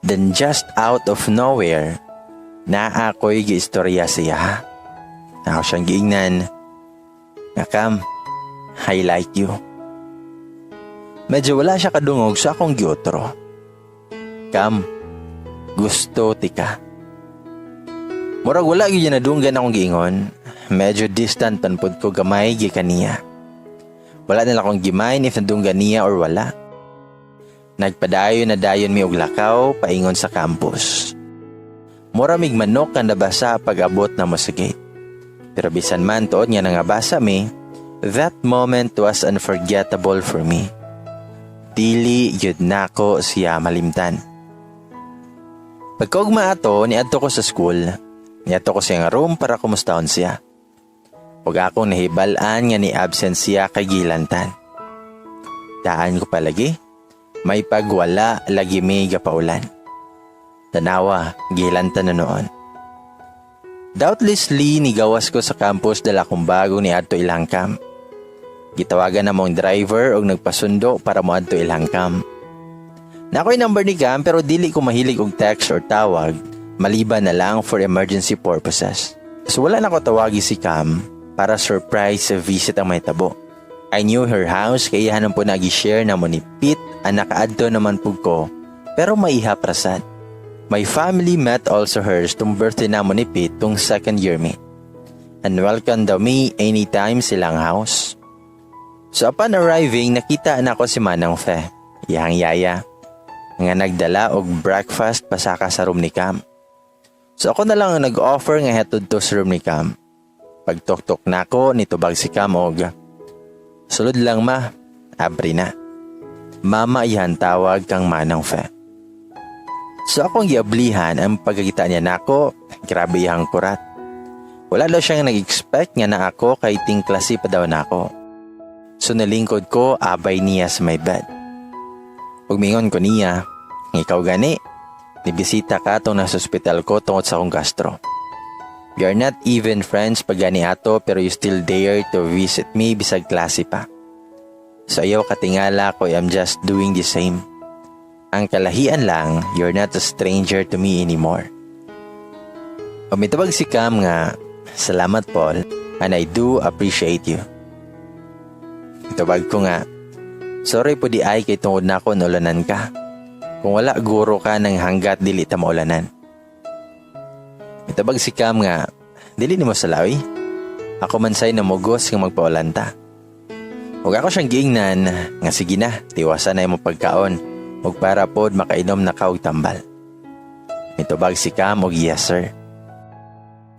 Then just out of nowhere, naa ako'y giistorya siya ha. Ako siyang giingnan, nga Cam, I like you. Medyo wala siya kadungog sa akong giotro. Cam, gusto tika. Murag wala gyud nadunggan akong giingon. Medyo distant panpod ko gamay gikan niya. Wala na akong gimain if nadunggan niya or wala. Nagpadayon na dayon mi og lakaw paingon sa campus. Mura mig manok nga nabasa pag abot na mo sa gate. Pero bisan man tuod nga nangabasa mi, that moment was unforgettable for me. Dili yun nako siya malimtan. Pagkaugma ato, niadto ko sa school. Niadto ko siyang room para kumustahon siya. Huwag akong nahibalaan nga ni absent siya kay gilantan. Daan ko palagi, may pagwala lagi may gapaulan. Tanawa, gilantan na noon. Doubtlessly, nigawas ko sa campus dala kong bago ni adto ilang camp. Gitawagan na mong driver o nagpasundo para mo adto ilang camp. Nako'y number ni Cam pero dili ko mahilig og text or tawag, maliban na lang for emergency purposes. So wala na ko tawagi si Cam para surprise visit ang may tabo. I knew her house kaya hanon po nag-share na mo ni Pete ang nakaadto naman po ko pero maiha prasad. My family met also hers tung birthday na mo ni Pete tung second year me. And welcome daw me anytime silang house. So upon arriving, nakita na ko si Manang Fe, iyang yaya, nga nagdala og breakfast pasaka sa room ni Cam. So ako na lang ang nag-offer nga hetod to sa room ni Cam. Pagtok-tok na ko, nitubag si Cam og, sulod lang ma, abri na. Mama iyan tawag kang Manang Fe. So akong giablihan ang pagkakita niya nako, grabe iyang kurat. Wala daw siyang nag-expect nga na ako kay ting klase pa daw nako. So nalingkod ko, abay niya sa my bed. Pagmingon ko niya, ikaw gani, nibisita ka tong nasa hospital ko tungod sa akong gastro. We are not even friends pag gani ato pero you still dare to visit me bisag klase pa. So ayaw katingala ko, I'm just doing the same. Ang kalahian lang, you're not a stranger to me anymore. Umitawag si Cam nga, salamat Paul, and I do appreciate you. Itawag ko nga, sorry po di ay kay tungod na ako naulanan ka. Kung wala guro ka ng hanggat dili ta maulanan. Mitabag si Cam nga, dili nimo salawi. Ako man say namugos nga magpaulanta. Ug ako siyang giingnan nga sige na, tiwasan na mo pagkaon ug para pod makainom na ka og tambal. Mitubag si Cam og yes sir.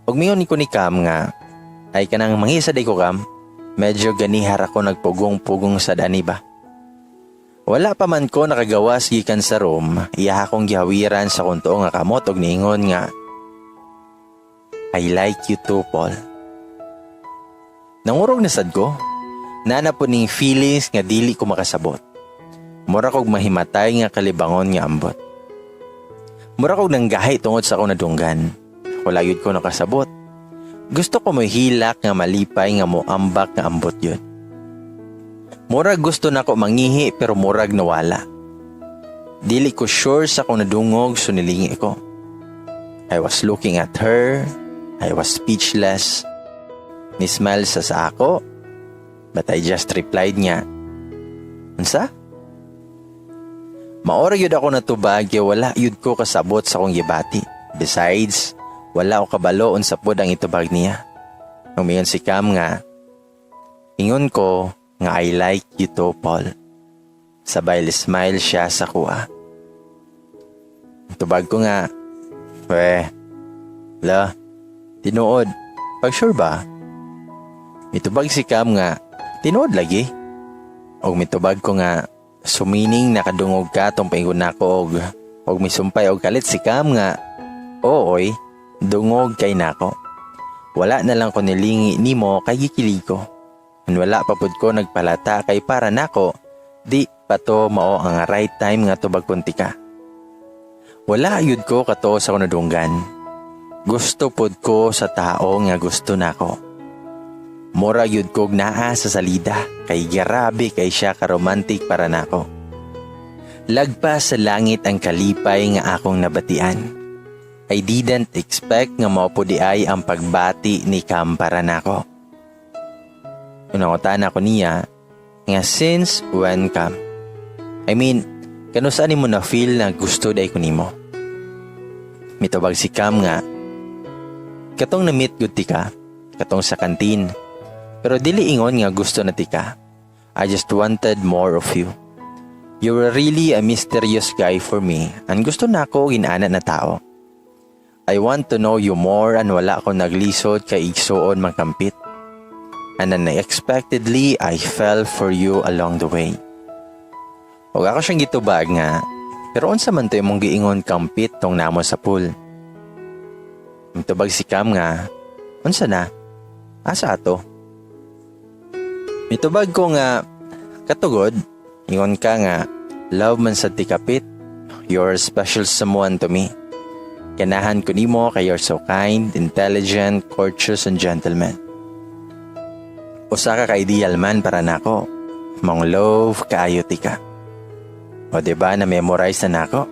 Ug mingon ko ni Cam nga, ay kanang mangisa day ko Cam, medyo ganihar ako nagpugong-pugong sa dani ba. Wala pa man ko nakagawas gikan sa room, iya akong gihawiran sa kunto nga kamot og niingon nga, I like you too, Paul. Nangurog na sad ko, nana po ning feelings nga dili ko makasabot. Mura kog mahimatay nga kalibangon nga ambot. Mura kog nanggahi tungod sa akong nadunggan. Wala yun ko nakasabot. Gusto ko mahilak nga malipay nga moambak nga ambot yun. Murag gusto na ko mangihi pero murag nawala. Dili ko sure sa akong nadungog so nilingi ko. I was looking at her. I was speechless. Ni-smile sa ako, but I just replied niya, unsa? Maora yun ako natubag kaya wala yun ko kasabot sa akong gibati. Besides, wala ako kabalo unsa pod ang itubag niya. Umiyon si Cam nga, ingon ko nga I like you too, Paul. Sabay smile siya sa kuha. Itubag ko nga, tinuod, pag sure ba? Mitubag si Cam nga, tinuod lagi. Og mitubag ko nga, sumining nakadungog ka tong paingon nako og misumpay og kalit si Cam nga, ooy, dungog kay nako. Wala na lang ko nilingi nimo kay gikilig ko. Wala pa pud ko nagpalata kay para nako, di pa to mao ang right time nga tubag kunti ka. Wala yud ko kato sa kunadunggan. Gusto pud ko sa tao nga gusto nako. Mura yun kog naa sa salida, kay grabe kay siya ka-romantic para nako. Lagpas sa langit ang kalipay nga akong nabatian. I didn't expect nga mao pud ay ang pagbati ni Cam para nako. Unangutan ako niya, nga since when Cam? I mean, kano saan mo na feel na gusto day ko nimo? Mitubag si Cam nga, katong na-meet good ti ka, katong sa kantin. Pero dili ingon nga gusto na tika. I just wanted more of you. You were really a mysterious guy for me and gusto na ako ginana na tao. I want to know you more and wala akong naglisod kay igsuon magkampit. And unexpectedly, I fell for you along the way. Huwag ako siyang gitubag nga, pero unsa man to imong giingon kampit tong namo sa pool. Mitubag si Cam nga, unsa na? Asa ato? Mitubag ko nga, katugod, ingon ka nga, love man sa tikapit, you're a special someone to me. Ganahan ko nimo kay you're so kind, intelligent, courteous, and gentleman. Usa ka ka-ideal man para nako, mong love kaayo tika. O diba na-memorize na nako?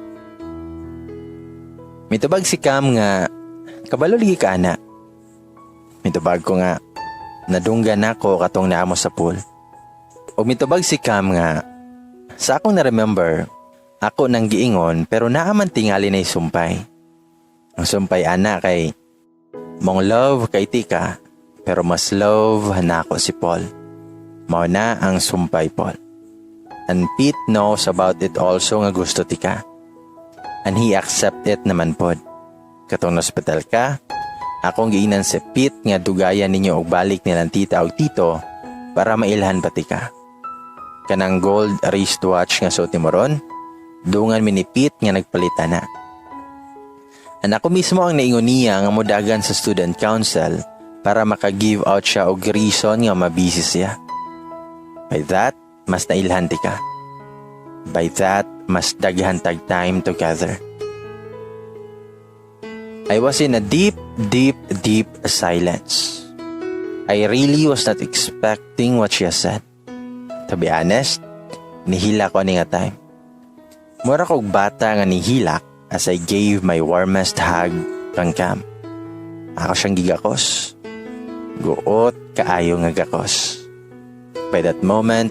Mitubag si Cam nga, kabalo ligi ka ana. Mitubag ko nga, nadunggan ako katong naamo sa pool. O mitubag si Cam nga, sa akong na-remember, ako nang giingon pero naaman tingali na sumpay. Ang sumpay ana kay, mong love kay tika, pero mas love na ako si Paul. Mao na ang sumpay Paul. And Pete knows about it also nga gusto tika. And he accept it naman pod. Katong hospital ka, akong giinan si Pete nga dugayan ninyo og balik nilang tita og tito para mailhan pati ka. Kanang gold wristwatch nga suot mo ron, dungan mi ni Pete nga nagpalitan na. And ako mismo ang naingon niya nga modagan sa student council para maka-give out siya og reason nga mabisi siya. By that, mas nailhan ti ka. By that, mas daghan tag time together. I was in a deep silence. I really was not expecting what she has said. To be honest, nihila ko ani nga time. Mura kog bata nga nihilak as I gave my warmest hug kang Cam. Ako siyang gigakos. Guot kaayo nga gakos. By that moment,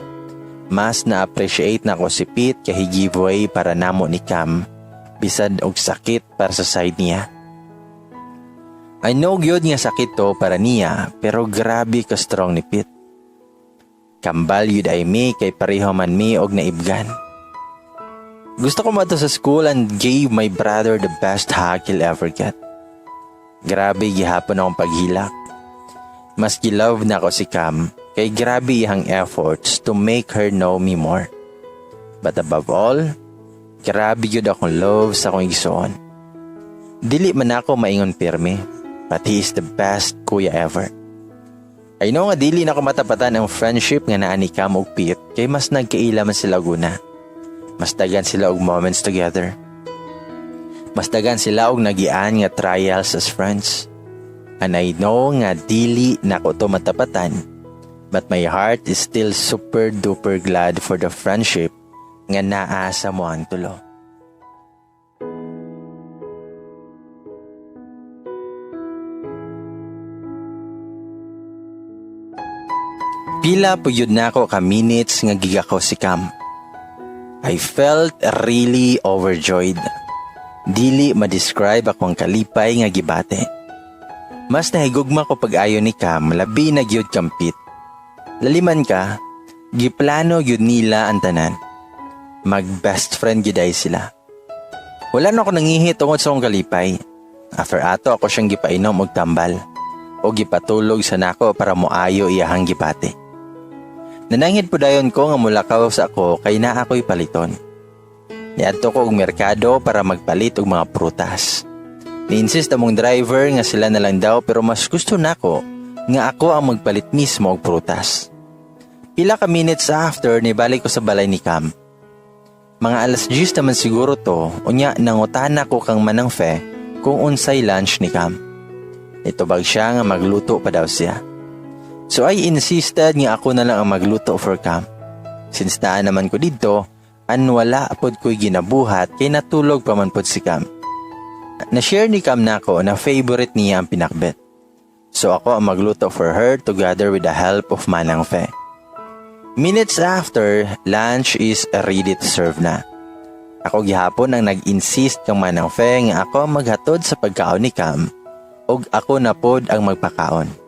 mas na-appreciate na ko si Pete kay giveaway para namo ni Cam bisad og sakit para sa side niya. I know gyud nga sakit to para niya, pero grabe ka strong ni Pete. Kambal yun ay mi kay pareho man mi og naibgan. Gusto ko mato sa school and gave my brother the best hug he'll ever get. Grabe gihapon akong paghilak. Mas gilove na ako si Cam, kay grabe iyang efforts to make her know me more. But above all, grabe yun akong love sa akong igsoon. Dili man ako maingon pirme, but he is the best kuya ever. I know nga dili na ko matapatan ang friendship nga naa ni Cam ug Pete kay mas nagkaila man sila guna. Mas dagan sila og moments together. Mas dagan sila og nagian nga trials as friends. And I know nga dili na ko to matapatan, but my heart is still super duper glad for the friendship nga naa sa mo ang tulo. Pila po yun na ako ka minutes nga gigakaw si Cam. I felt really overjoyed. Dili ma-describe akong kalipay nga gibate. Mas nahigugma ko pag-ayo ni Cam, labi na gyud kampit. Laliman ka, giplano gyud nila ang tanan. Mag-best friend gyuday sila. Wala na ako nangihit tungod sa akong kalipay. After ato ako siyang gipainom og tambal. O gipatulog sa nako para moayo iyahang gibate. Nanangid po dayon ko nga mulakaw sa ako kay naa ako'y paliton. Niadto ko og merkado para magpalit og mga prutas. Ni-insist among driver nga sila na lang daw pero mas gusto nako nga ako ang magpalit mismo og prutas. Pila ka minutes after nibalik ko sa balay ni Cam. Mga alas 10 naman siguro to, unya nangutana ko kang Manang Fe kung unsay lunch ni Cam. Itubag siya nga magluto pa daw siya. So I insisted nga ako na lang ang magluto for Cam. Since naa naman ko dito, wala pod ko'y ginabuhat kay natulog pa man pod si Cam. Na-share ni Cam nako na favorite niya ang pinakbet. So ako ang magluto for her together with the help of Manang Fe. Minutes after, lunch is ready to serve na. Ako gihapon ang nag-insist kang Manang Fe nga ako ang maghatod sa pagkaon ni Cam ug ako na pod ang magpakaon.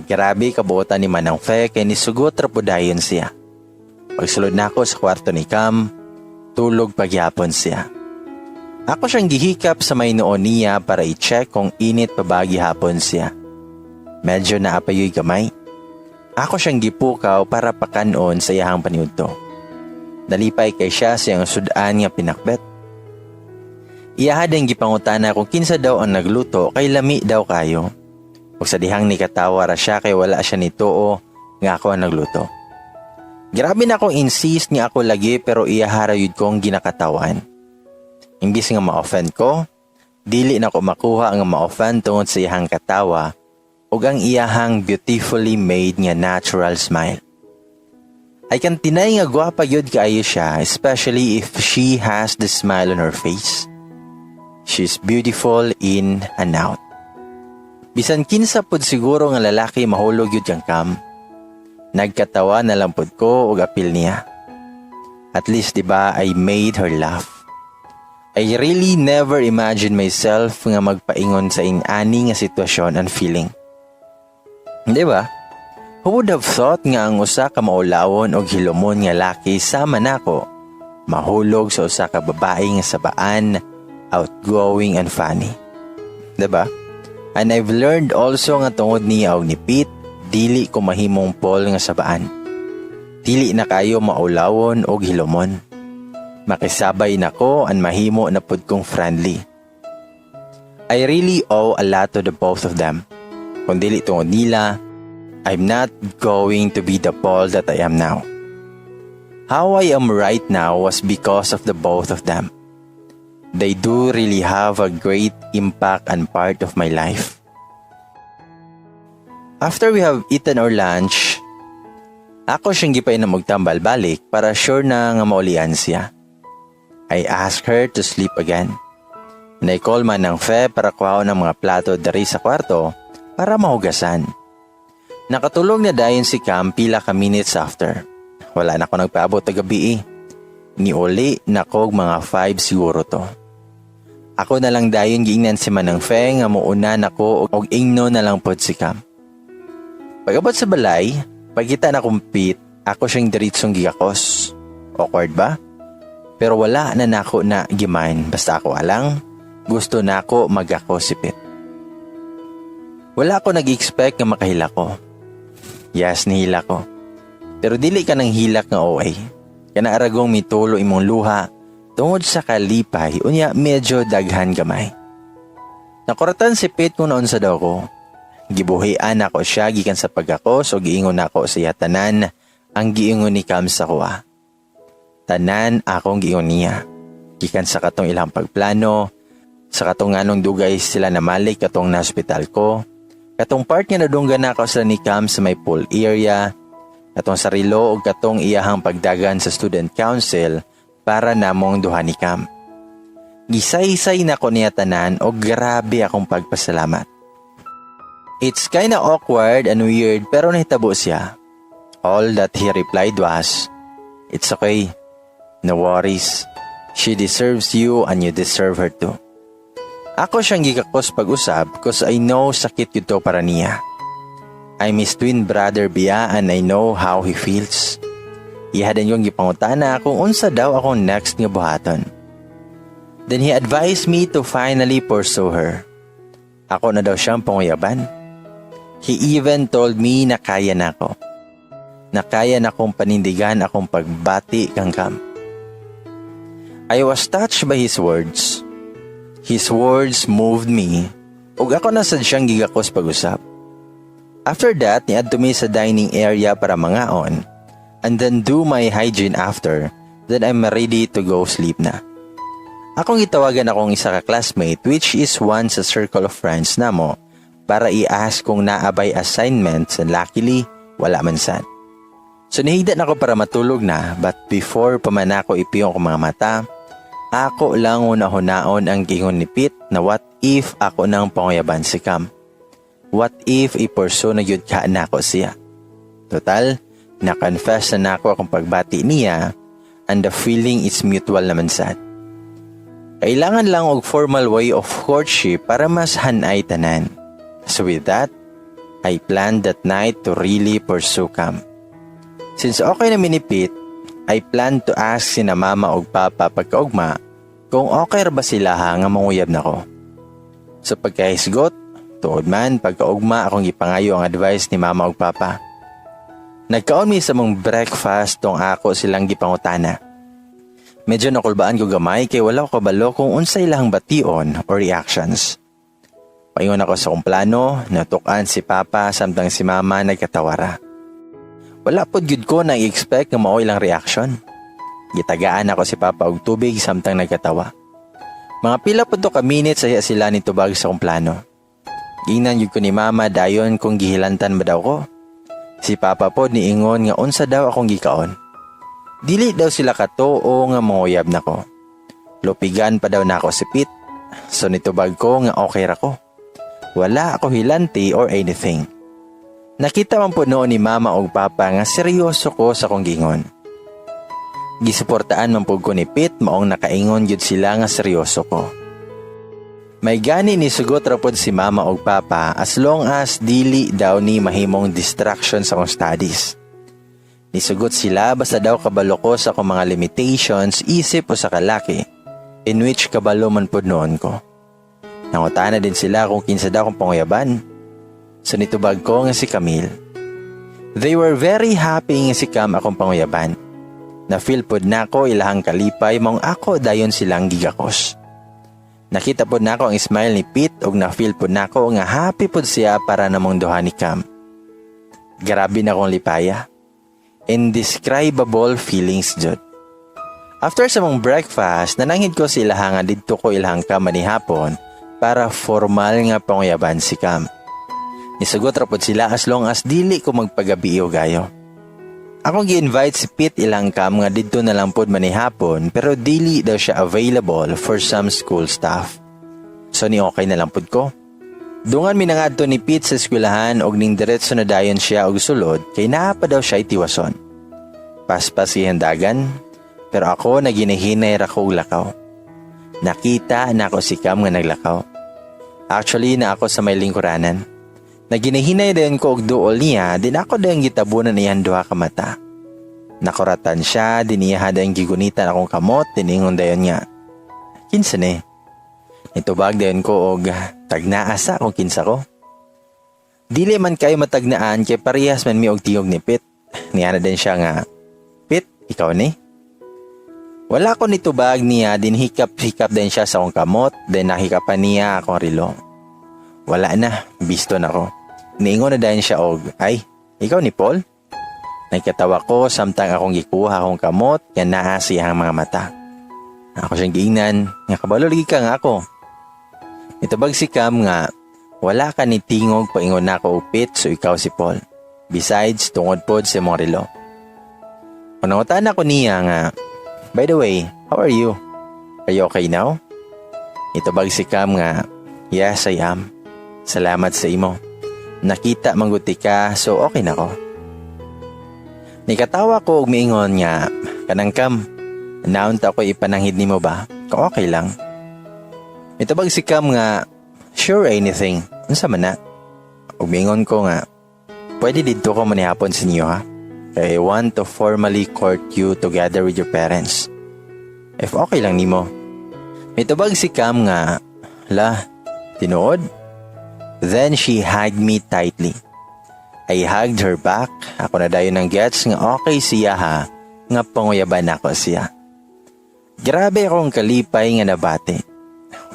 Grabe kabuotan ni Manang Fe kay nisugot ra podayon siya. Pagsulod na ako sa kwarto ni Cam, tulog pagyapon siya. Ako siyang gihikap sa may noon niya para i-check kung init pa ba gihapon siya. Medyo naapayoy gamay. Ako siyang gipukaw para pakanon sa iyahang paniudto. Dalipay kay siya siyang sudan nga pinakbet. Iyahad ang gipangutana kung kinsa daw ang nagluto kay lami daw kayo. Ug sa dihang nikatawa ra siya kay wala siya nituo nga ako ang nagluto. Grabe na akong insist nga ako lagi pero iyahara yun kong ginakatawan. Imbis nga ma-offend ko, dili na ko makuha ang ma-offend tungod sa iyahang katawa ug ang iyahang beautifully made nga natural smile. I can tinay nga gwapa yun kaayo siya, especially if she has the smile on her face. She's beautiful in and out. Bisan kinsa pod siguro nga lalaki mahulog yun kang Cam. Nagkatawa na lang pod ko og apil niya. At least diba I made her laugh. I really never imagined myself nga magpaingon sa inani nga sitwasyon and feeling. Diba? Who would have thought nga ang usa ka maulawon og hilomon nga laki sama nako mahulog sa usa ka babae nga sabaan, outgoing and funny. Diba? And I've learned also nga tungod niya og ni Pete, dili ko mahimong Paul nga sabaan. Dili na kayo maulawon og hilomon. Makisabay nako and mahimo na pud kong friendly. I really owe a lot to the both of them. Kung dili tungod nila, I'm not going to be the Paul that I am now. How I am right now was because of the both of them. They do really have a great impact and part of my life. After we have eaten our lunch, ako siyang gipay na magtambal balik para sure na nga maulian siya. I asked her to sleep again. And I call Manang Fe para kuhaon ng mga plato dari sa kwarto para mahugasan. Nakatulog na dayon si Cam pila ka minutes after. Wala na ako nagpaabot na gabi eh. Niuli na kog mga 5 siguro to. Ako na lang dayon giingnan si Manang Feng nga muunan ako og ingno na lang pod si Cam. Pag-abot sa balay, pagkita na kong Pete, ako siyang diritsong gigakos. Awkward ba? Pero wala na nako na gimain, basta ako alang, gusto na ako mag-ako si Pete. Wala ako nag-expect nga makahila ko. Yes, nihila ko. Pero dili ka nang hilak nga OA. Kana aragong mitulo imong luha, tungod sa kalipay, unya medyo daghan gamay. Nakuratan si Pete kung naunsa daw ko. Gibuhian ako siya gikan sa pag-akos o giingon ako sa tanan ang giingon ni Cam sa kuha. Tanan akong giingon niya. Gikan sa katong ilang pagplano, sa katong nganong dugay sila namalik katong na hospital ko, katong part nga nadunggan ako sa ni Cam sa may pool area, katong sarilo o katong iyahang pagdagan sa student council para namong duha ni Cam. Gisay-say na ko niya tanan o grabe akong pagpasalamat. It's kinda awkward and weird pero nahitabo siya. All that he replied was, "It's okay. No worries. She deserves you and you deserve her too." Ako siyang gikakos pag-usab cause I know sakit yun para niya. I'm his twin brother biya and I know how he feels. Ihadan yung gipangutana kung unsa daw akong next nga buhaton. Then he advised me to finally pursue her. Ako na daw siyang panguyaban. He even told me na kaya na ako. Na kaya na akong panindigan akong pagbati kang Cam. I was touched by his words. His words moved me ug ako na sad siyang gigakos pag-usap. After that, niadto mi sa dining area para mangaon and then do my hygiene after, then I'm ready to go sleep na. Akong gitawagan akong isa ka classmate which is one sa circle of friends namo para i-ask kung naabay assignments and luckily, wala man sad. So nahigda na ako para matulog na but before pa man ako ipiyong ko mga mata, ako lang una-hunaon ang gingon ni Pete na what if ako nang panguyaban si Cam? What if i-pursue na yun ka na ako siya? Total, na-confess na ako akong pagbati niya and the feeling is mutual naman sad. Kailangan lang og formal way of courtship para mas hanay tanan. So with that, I planned that night to really pursue Cam. Since okay na ni Pete, I planned to ask sina mama o papa pagkaugma kung okay ba sila nga manguyab na ko. Sa pagkahisgot, tuod man pagkaugma akong gipangayo ang advice ni mama o papa. Nagkaon mi sa mong breakfast tong ako silang gipangutana. Medyo nakulbaan ko gamay kay wala ko kabalo kung unsay ilang bation or reactions. Paingon ako sa kong plano, natukan si papa samtang si mama nagkatawara. Wala pod gyud ko nang i-expect nga mao ilang reaction. Gitagaan ako si papa og tubig samtang nagkatawa. Mga pila pod to ka minutes saya sila nitubag sa kong plano. Ginan gyud ko ni mama dayon kung gihilantan ba daw ko. Si papa pod niingon nga unsa daw akong gikaon. Dili daw sila katoo nga manguyab nako. Lupigan pa daw nako si Pete. So nitubag ko nga okay ra ko. Wala ako hilanti or anything. Nakita man po noon ni mama o papa nga seryoso ko sa kong gingon. Gisuportaan man po ko ni Pete maong nakaingon yun sila nga seryoso ko. May gani ni sugot rapod si mama o papa as long as dili daw ni mahimong distraction sa kong studies. Nisugot sila basta daw kabalo ko sa kong mga limitations isip o sa kalaki in which kabalo man po noon ko. Nangutana din sila kung kinsa daw kong panguyaban. So nitubag ko nga si Camille. They were very happy nga si Cam akong panguyaban. Na-feel pod na ko ilahang kalipay mong ako dayon silang gigakos. Nakita pod na ko ang smile ni Pete ug na-feel pod na ko nga happy pod siya para namong duha ni Cam. Grabe na kong lipaya. Indescribable feelings jud. After sa mong breakfast, nanangid ko si ilahang nga didto ko ilahang Cam manihapon para formal nga panguyaban si Cam. Nisugot rapod sila as long as dili ko magpagabi o gayo. Akong gi-invite si Pete ilang Cam nga didto na lang pod manihapon pero dili daw siya available for some school stuff. So ni okay na lang pod ko. Dungan mi nangadto ni Pete sa eskwelahan og ning diretso na dayon siya og sulod kay naa pa daw siya itiwason. Paspas ihandagan pero ako naginahinay ra ko lakaw. Nakita na ako si Cam nga naglakaw. Actually na ako sa may lingkuranan. Naginahinay din ko og duol niya, din ako din gitabunan niyan duha ka mata. Nakuratan siya, din niya hadang gigunitan akong kamot, diningon dayon niya. Kinsa ni? Itubag dayon ko og tagnaasa kung kinsa ko. Dili man kayo matagnaan kay parehas man mi og tiyog ni Pit. Niya na din siya nga, Pit, ikaw ni? Wala ko nitubag niya, din hikap-hikap din siya sa akong kamot, din nahikapan niya akong rilo. Wala na, bisto na ko. Niingon na dahil siya og, ay, ikaw ni Paul? Nagkatawa ko samtang akong gikuha akong kamot, yan naa siyang mga mata. Ako siyang giingnan, nga kabalo lagi ka nga ako. Nitubag si Cam nga, wala ka ni tingog paingon na ako upit so ikaw si Paul. Besides, tungod pod si mong rilo. Panangutan ako niya nga, by the way, how are you? Are you okay now? Itubag si Cam nga, yes, I am. Salamat sa imo. Nakita mangguti ka, so okay na ko. Nikatawa ko og miingon nga, kanang Cam, naunta ko ipananghid nimo ba? Kung okay lang. Itubag si Cam nga, sure anything. Unsa man na? Og miingon ko nga, pwede dito ko manihapon sa inyo ha? I want to formally court you together with your parents. If okay lang nimo. Mitubag si Cam nga, la, tinuod? Then she hugged me tightly. I hugged her back. Ako na dayon ng gets nga okay siya ha, nga panguyaban ako siya. Grabe akong kalipay nga nabati.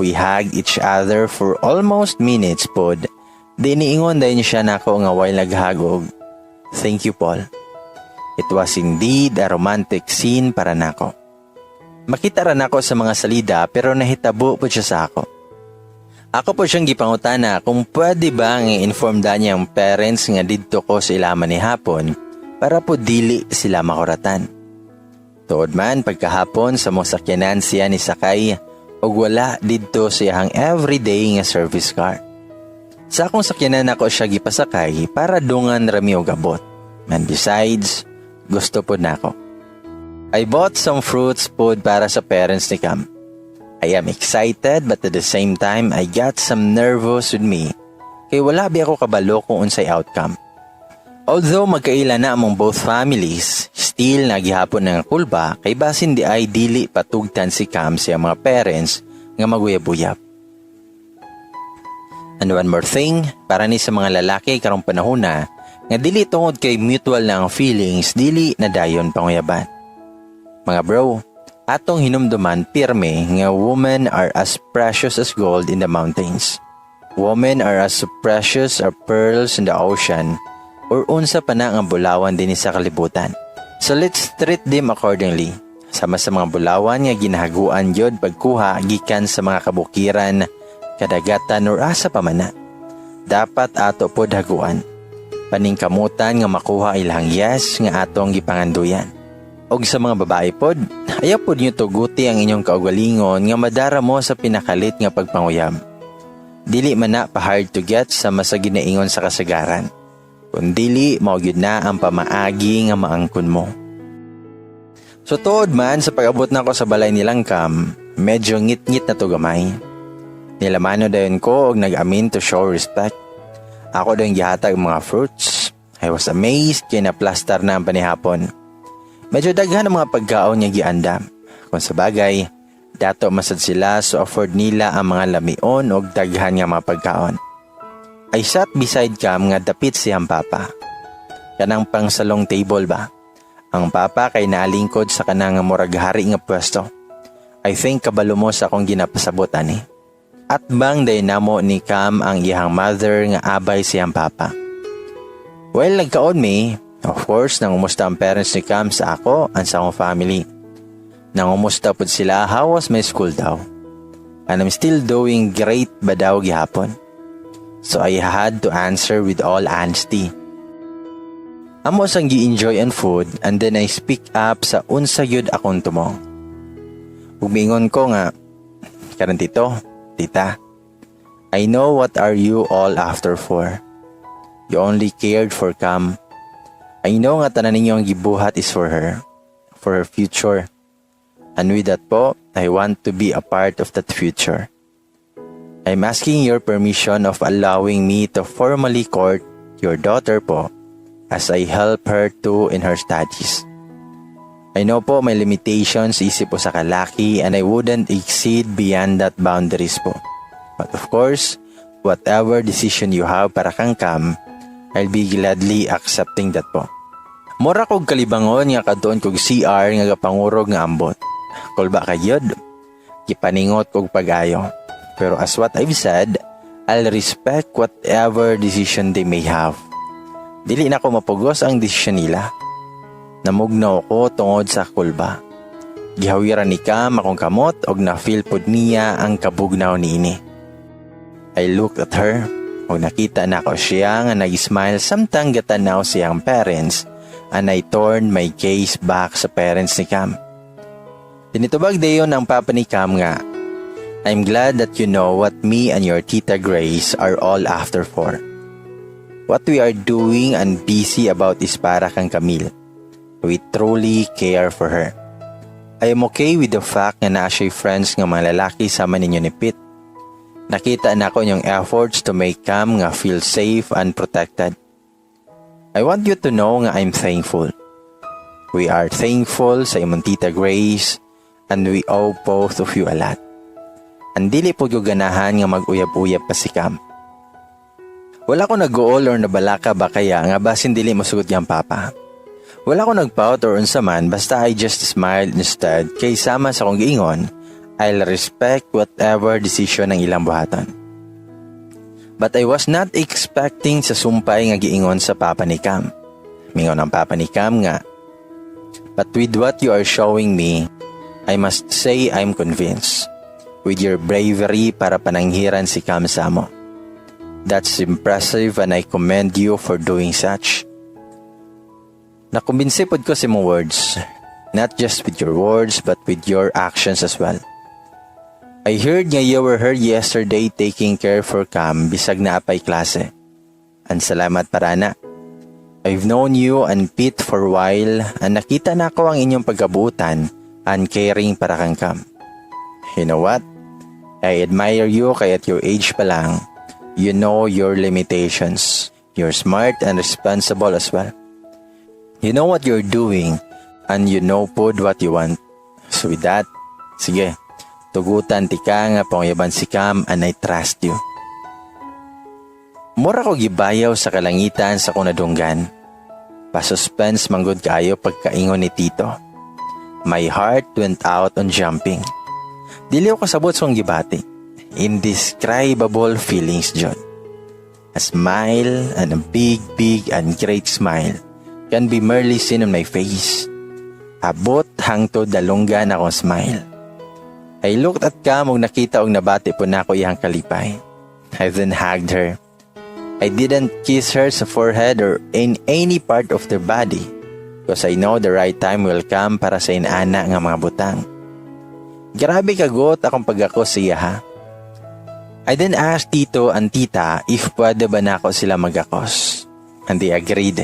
We hugged each other for almost minutes pod. Di niingon dayon siya nako nga while naghagog. Thank you, Paul. It was indeed a romantic scene para nako. Makita ran ako sa mga salida pero nahitabo po siya sa ako. Ako po siyang gipangutana kung pwede ba nga inform da niyang parents nga didto ko sa ilaman ni hapon para po dili sila makuratan. Tuod man pagkahapon sa mosakyanan siya ni sakay og wala didto siyang everyday nga service car. Sa akong sakyanan ako siya gipasakay para dungan rami og abot. And besides, gusto po nako. I bought some fruits food para sa parents ni Cam. I am excited but at the same time I got some nervous with me kay wala bi ako kabalo kung unsay outcome. Although magkaila na among both families, still nagihapon nga kulba kay basin di ay dili patugtan si Cam sa mga parents nga maguyab-uyab. And one more thing, para ni sa mga lalaki karong panahon na nga dili tungod kay mutual na ang feelings, dili na dayon panguyaban. Mga bro, atong hinumduman pirme nga women are as precious as gold in the mountains. Women are as precious as pearls in the ocean or unsa pa na ang bulawan din sa kalibutan. So let's treat them accordingly. Sama sa mga bulawan nga ginahaguan yod pagkuha gikan sa mga kabukiran, kadagatan or asa pa man na. Dapat ato pod haguan. Paningkamutan nga makuha ilang yes nga atong gipanganduyan. Og sa mga babae pod, ayaw pod nyo tuguti ang inyong kaugalingon nga madara mo sa pinakalit nga pagpanguyab. Dili man na pa hard to get sa masa ginaingon sa kasagaran. Kung dili, maugyod na ang pamaagi nga maangkon mo. So tuod man sa pag-abot na ko sa balay nilang Cam, medyo ngit-ngit na to gamay. Nilamano dayon ko og nag-amin to show respect. Ako dayon gihatag mga fruits. I was amazed kay na-plaster na ang panihapon. Medyo daghan ang mga pagkaon niya giandam. Kung sa bagay, dato masad sila so afford nila ang mga lamion o daghan nga mga pagkaon. I sat beside Cam nga dapit siyang papa. Kanang pang salong table ba? Ang papa kay naalingkod sa kanang murag hari nga pwesto. I think kabalo mo sa akong ginapasabot ani. At bang day namo ni Cam ang iyang mother nga abay siyang papa. Well, nagkaon mi. Of course, nangumusta ang parents ni Cam sa ako and sa akong family. Nangumusta po sila how was my school daw. And I'm still doing great ba daw gihapon. So I had to answer with all honesty. Amo sang gi-enjoy ang food and then I speak up sa unsa yun akong tumong. Umingon ko nga, karon tito, tita, I know what are you all after for. You only cared for Cam. I know nga tanan ninyo ang gibuhat is for her future. And with that po, I want to be a part of that future. I'm asking your permission of allowing me to formally court your daughter po as I help her too in her studies. I know po may limitations isip po sa kalaki and I wouldn't exceed beyond that boundaries po. But of course, whatever decision you have para kang Cam, I'll be gladly accepting that po. Mura kog kalibangon nga kadtuon kog CR nga gapangurog nga ambot. Kulba kayod, kipaningot kog pag-ayo. Pero as what I've said, I'll respect whatever decision they may have. Dili na ko mapugos ang desisyon nila. Namugnaw ko tungod sa kulba. Gihawiran ni Cam akong kamot og na-feel pod niya ang kabugnaw niini. I looked at her og nakita na ko siya nga nag-smile samtang gatanaw siyang parents and I turned my gaze back sa parents ni Cam. Tinitubag dayon ang papa ni Cam nga, I'm glad that you know what me and your Tita Grace are all after for. What we are doing and busy about is para kang Camille. We truly care for her. I am okay with the fact nga naa siya'y friends nga mga lalaki sama ninyo ni Pete. Nakita na ko yung efforts to make Cam nga feel safe and protected. I want you to know nga I'm thankful. We are thankful sa imong Tita Grace and we owe both of you a lot. Ang dili po yung ganahan nga mag-uyab-uyab pa si Cam. Wala ko nag-goal or nabalaka ba kaya nga basin dili masugod yung papa. Wala ko nag-pout or unsaman basta I just smiled instead kay sama sa kong giingon, I'll respect whatever decision ng ilang buhatan. But I was not expecting sa sumpay nga giingon sa papa ni Cam. Mingon ang papa ni Cam nga, but with what you are showing me, I must say I'm convinced. With your bravery para pananghiran si Cam Samo. That's impressive and I commend you for doing such. Nakumbinsi pod ko sa mong words, not just with your words but with your actions as well. I heard nga you were here yesterday taking care for Cam bisag na apay klase. And salamat para na. I've known you and Pete for a while and nakita na ko ang inyong pagkabutan and caring para kang Cam. You know what? I admire you kaya at your age pa lang, you know your limitations. You're smart and responsible as well. You know what you're doing and you know pod what you want. So with that, sige, tugutan ti ka nga pangyaban si Cam and I trust you. Mura ko gibayaw sa kalangitan sa kunadunggan. Pasuspense manggod kayo pagkaingon ni Tito. My heart went out on jumping. Dili ko kasabot sa gibati. Indescribable feelings, John. A smile and a big and great smile can be merely seen on my face. Abot hangtod dalunggan akong smile. I looked at Cam og nakita og nabati po na ako iyang kalipay. I then hugged her. I didn't kiss her sa forehead or in any part of their body because I know the right time will come para sa inana nga mga butang. Grabe kagot akong pag-ako siya ha. I then asked Tito and Tita if pwede ba na ako sila mag-akos. And they agreed.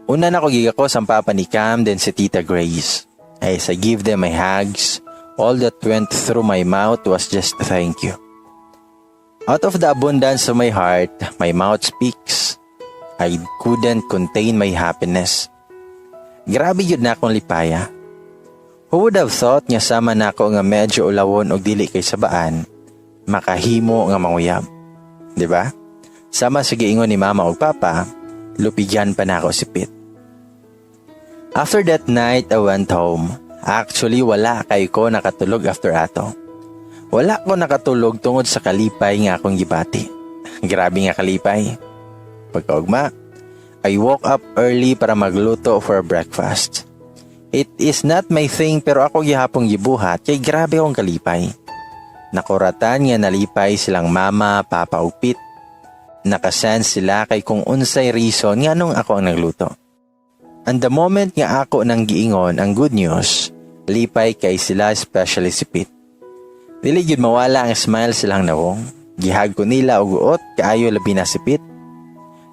Una na ko gigakos ang papa ni Cam then si Tita Grace. As I give them my hugs, all that went through my mouth was just thank you. Out of the abundance of my heart, my mouth speaks. I couldn't contain my happiness. Grabe yun na akong lipaya. Who would have thought nga sama na ako nga medyo ulawon o dili kay sabaan, makahimo nga manguyab. Diba? Sama sa giingon ni mama o papa, lupigyan pa na ako si Pete. After that night, I went home. Actually, wala kay ko nakatulog after ato. Wala ko nakatulog tungod sa kalipay nga akong gibati. Grabe nga kalipay. Pagkaugma, I woke up early para magluto for breakfast. It is not my thing pero ako gihapong gibuhat kay grabe akong kalipay. Nakuratan nga nalipay silang mama, papa ug Pete. Nakasense sila kay kung unsay reason nga nung ako ang nagluto. And the moment nga ako nang giingon ang good news, lipay kay sila especially si Pete. Dili gyud mawala ang smile silang nawong. Gihag ko nila og uot kaayo labi na si Pete.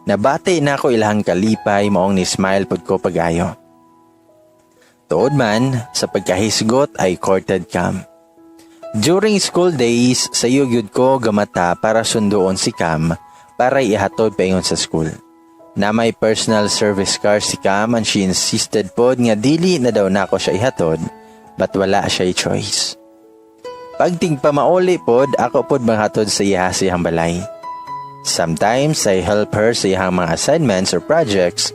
Nabati na ako ilahang kalipay maong ni smile pod ko pag-ayo. Tuod man, sa pagkahisgot ay courted Cam. During school days, sayo gyud ko gamata para sunduon si Cam para ihatod paingon sa school. Na may personal service car si Cam and she insisted pod nga dili na daw nako siya ihatod but wala siya choice. Pagting pamauli pod, ako pod manghatod sa iya sa iyang balay. Sometimes I help her sa iyang mga assignments or projects,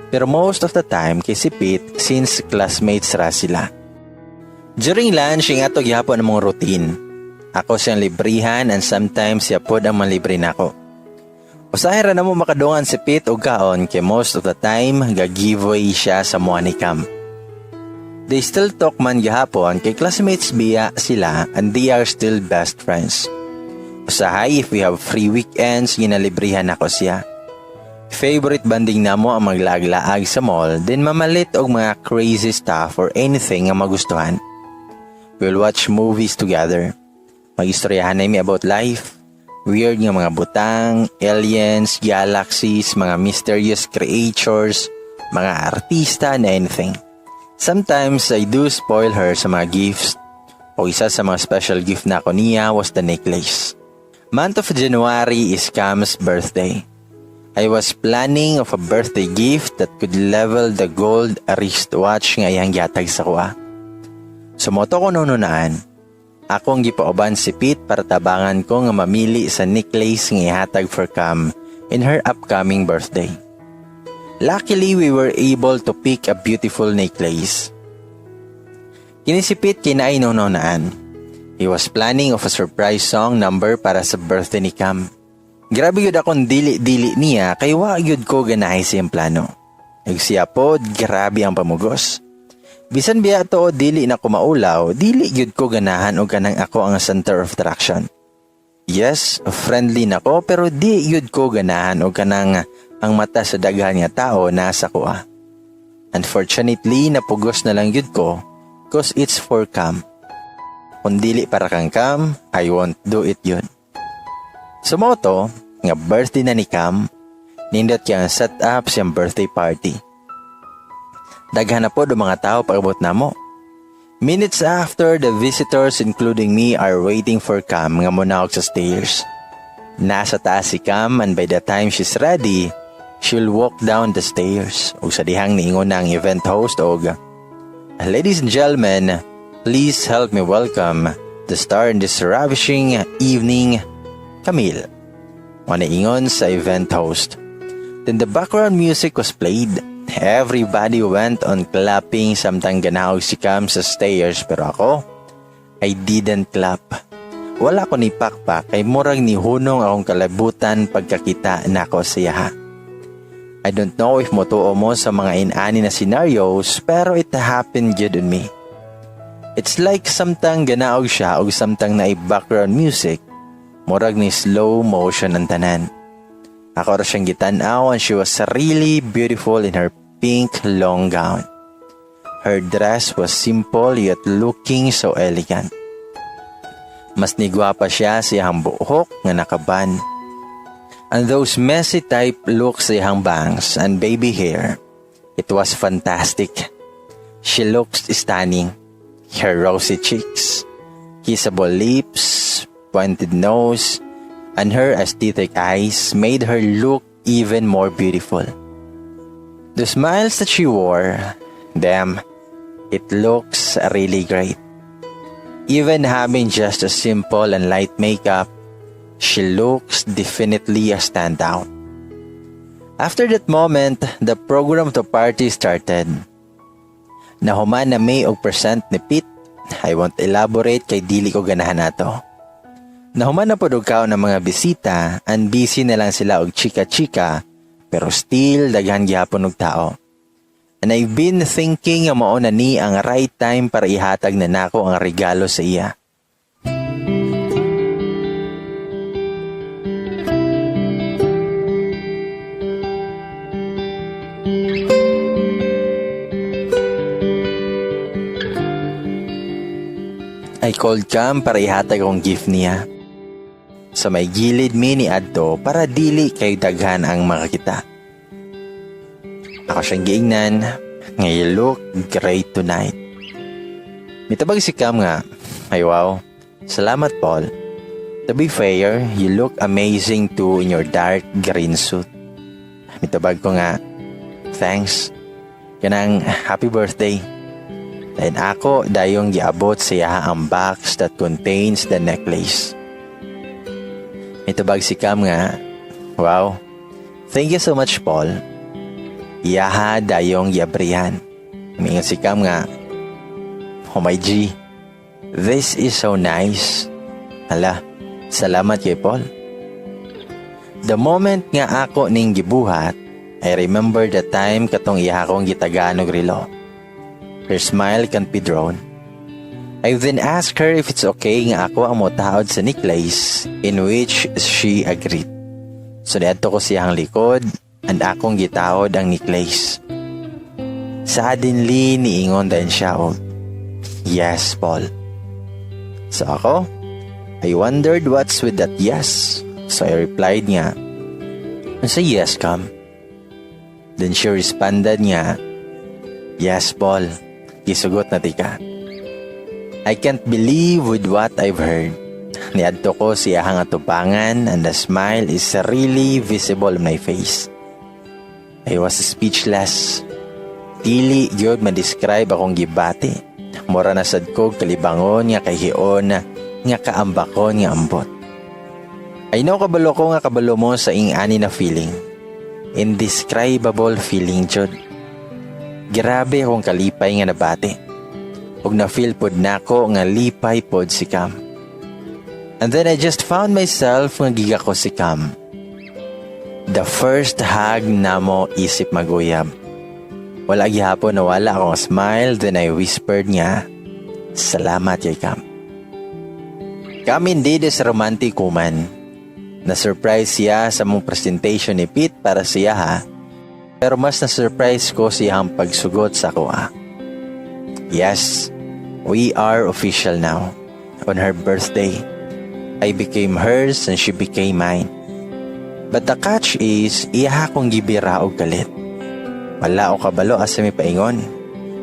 pero most of the time kay si Pete since classmates ra sila. During lunch, ang ato gyapon ang mga routine. Ako siyang librihan and sometimes siya pod ang manlibre nako. Usahay ra na mo makadungan si Pete og kaon kay most of the time ga-giveaway siya sa mua ni Cam. They still talk man gihapon kay classmates biya sila and they are still best friends. Usahay if we have free weekends, ginalibrihan ako siya. Favorite banding namo ang maglaag-laag sa mall, then mamalit og mga crazy stuff or anything nga magustuhan. We'll watch movies together. Mag-istoryahan namin about life, weird nga mga butang, aliens, galaxies, mga mysterious creatures, mga artista na anything. Sometimes I do spoil her sa mga gifts. O isa sa mga special gift na ako niya was the necklace. Month of January is Cam's birthday. I was planning of a birthday gift that could level the gold wristwatch nga iyang gihatag sa kuha. Sumoto ko nununaan. Akong gipauban si Pete para tabangan ko nga mamili sa necklace nga ihatag for Cam in her upcoming birthday. Luckily, we were able to pick a beautiful necklace. Kinisipit kinaay nununaan. He was planning of a surprise song number para sa birthday ni Cam. Grabe yun akong dili-dili niya kay wa yun ko ganahay siyang plano. Siya po, grabe ang pamugos. Bisan biya to dili na kumaulaw, dili yun ko ganahan o ganang ako ang center of attraction. Yes, friendly na ko pero di yun ko ganahan o ganang ang mata sa daghan nga tao nasa ko. Unfortunately, napugos na lang yun ko cause it's for Cam. Kung dili para kang Cam, I won't do it yun. Sumoto, nga birthday na ni Cam, nindot kaya set up siyang birthday party. Daghan na po do mga tao pag-abot na mo. Minutes after, the visitors including me are waiting for Cam nga munawag sa stairs. Nasa taas si Cam and by the time she's ready, she'll walk down the stairs. O sa dihang niingon ng event host og, "Ladies and gentlemen, please help me welcome the star in this ravishing evening, Camille." Wana ingon sa event host. Then the background music was played. Everybody went on clapping samtang ganaw si Cam sa stairs pero ako, I didn't clap. Wala ko ni pakpak kay murag ni hunong akong kalabutan pagkakita nako siya. I don't know if motuo mo sa mga inani na scenarios pero it happened good on me. It's like samtang ganaog siya o samtang na background music, murag ni slow motion ang tanan. Ako ra siyang gitanaw and she was really beautiful in her pink long gown. Her dress was simple yet looking so elegant. Mas nigwapa siya sa iyang buhok nga nakaban. And those messy type looks sa iyang bangs and baby hair, it was fantastic. She looks stunning. Her rosy cheeks, kissable lips, pointed nose, and her aesthetic eyes made her look even more beautiful. The smiles that she wore, damn, it looks really great. Even having just a simple and light makeup, she looks definitely a standout. After that moment, the program of the party started. Nahuman na may og present ni Pete. I won't elaborate kay dili ko ganahan nato. Nahuman na po kaon ng mga bisita and busy na lang sila og chika-chika pero still daghan gyapon og tao. And I've been thinking nga mao na ni ang right time para ihatag na nako ang regalo sa iya. I called Cam para ihatag ang gift niya. Sa may gilid mi ni adto para dili kay daghan ang makakita. Ako siyang giingnan, nga you look great tonight. Mitabag si Cam nga, ay wow, salamat Paul. To be fair, you look amazing too in your dark green suit. Mitabag ko nga, thanks. Kanang happy birthday. Dahil ako dayong giabot siya ang box that contains the necklace. Mitabag si Cam nga, wow, thank you so much Paul. Iyaha dayong giabrihan. Mingon si Cam nga, oh my G, this is so nice. Hala, salamat kay Paul. The moment nga ako ning gibuhat, I remember the time katong iyaha kong gitagaan og relo. Her smile can't be drawn. I then asked her if it's okay nga ako ang motaod sa necklace, in which she agreed. So niadto ko siyang likod, and akong gitaod ang necklace. Suddenly, niingon din siya og, yes, Paul. So ako, I wondered what's with that yes. So I replied nga, sa yes, Cam. Then she responded nga, yes, Paul. Gisugot na tika. I can't believe with what I've heard. Niadto ko siyahang atubangan and the smile is really visible on my face. I was speechless. Dili gyud ma-describe akong gibati. Mura na sad ko kalibangon nga kahiyon nga kaambakon nga ambot. I know kabalo ko nga kabalo mo sa ing-ani na feeling. Indescribable feeling jud. Grabe akong kalipay nga nabati. Ug na-feel pod nako nga lipay pod si Cam. And then I just found myself nga giga ko si Cam. The first hug namo isip maguyab. Wala gihapon na wala akong smile, then I whispered nga, salamat kay Cam. Cam indeed is romantic woman. Na-surprise siya sa mong presentation ni Pete para siya ha. Pero mas na-surprise ko siyang pagsugot sa kuha. Yes, we are official now. On her birthday, I became hers and she became mine. But the catch is, iyaha kong gibira og galit. Wala o kabalo asa mi paingon.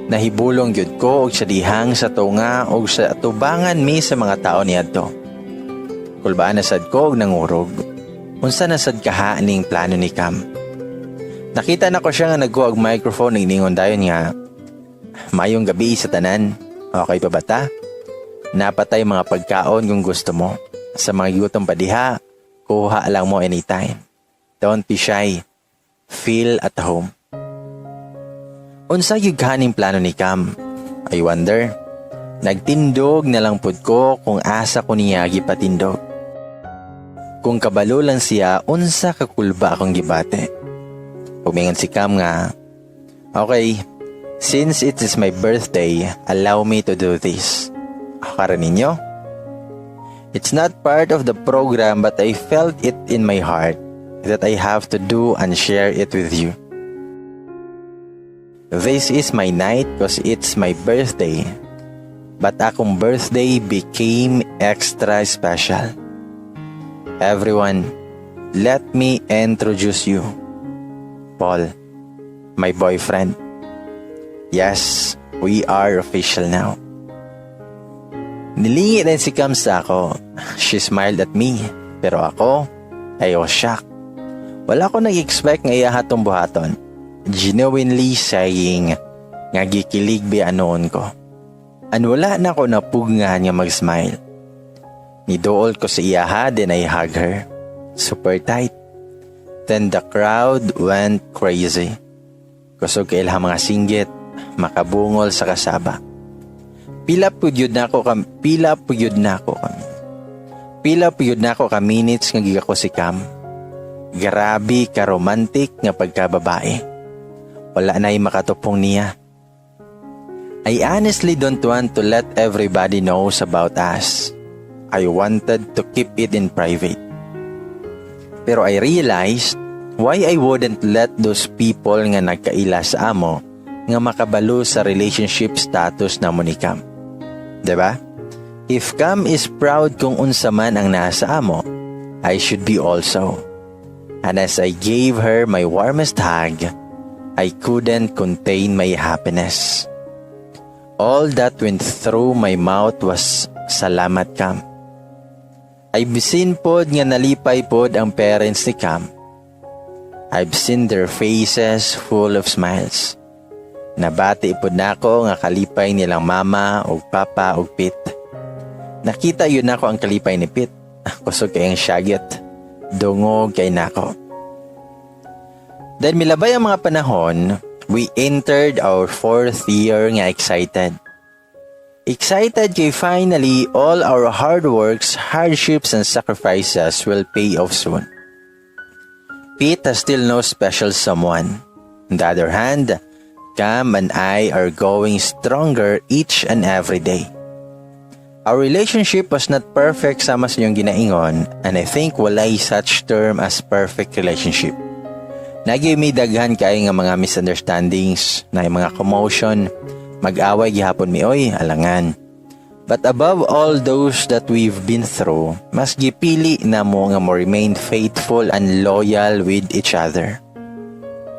Nahibulong gyud ko og sadihang sa tunga og sa tubangan mi sa mga tao niadto. Kulbaan na sad ko og nangurog. Unsa na sad kaha ning plano ni Cam? Nakita na ko siya nga nagkuha og microphone ning ningon dayon nga, mayong gabi sa tanan. Okay pa ba ta? Napatay mga pagkaon kung gusto mo. Sa mga gutom pa diha, kuha lang mo anytime. Don't be shy. Feel at home. Unsa gyud kaning plano ni Cam? I wonder. Nagtindog na lang pud ko kung asa ko niya gipatindog. Kung kabalo lang siya, unsa kakulba akong gibate. Pumingon si Cam nga, okay, since it is my birthday, allow me to do this. Akara ninyo? It's not part of the program but I felt it in my heart that I have to do and share it with you. This is my night because it's my birthday. But akong birthday became extra special. Everyone, let me introduce you. Paul, my boyfriend. Yes, we are official now. Nilingi rin si Cam sa ako. She smiled at me. Pero ako, I was shocked. Wala ko nag-expect nga iyahatong buhaton. Genuinely saying nga gikilig ba anoon ko. An wala na ko napugnahan nga mag-smile. Nidool ko sa iyaha, then I hug her. Super tight. Then the crowd went crazy. Kusog kailha mga singgit, makabungol sa kasaba. Pila pugyud na ako ka minutes nga giga ko si Cam. Grabe ka romantic nga pagkababae. Wala na'y makatupong niya. I honestly don't want to let everybody knows about us. I wanted to keep it in private. Pero I realized why I wouldn't let those people nga nagkaila sa amo nga makabalo sa relationship status na mo ni Cam. Diba? If Cam is proud kung unsa man ang nasa amo, I should be also. And as I gave her my warmest hug, I couldn't contain my happiness. All that went through my mouth was salamat Cam. I've seen pod nga nalipay pod ang parents ni Cam. I've seen their faces full of smiles. Nabati pod nako nga kalipay nilang mama o papa o Pit. Nakita yun nako ang kalipay ni Pit. Kusog kayang syagit. Dungog kay nako. Dahil milabay ang mga panahon, we entered our 4th year nga excited. Excited kay finally all our hard works, hardships, and sacrifices will pay off soon. Pete has still no special someone. On the other hand, Cam and I are going stronger each and every day. Our relationship was not perfect sama sa iyong ginaingon, and I think walay such term as perfect relationship. Nagyoy may daghan kay nga mga misunderstandings, na mga commotion, mag-away gihapon mi oy, alangan. But above all those that we've been through, mas gipili na mo nga mo remain faithful and loyal with each other.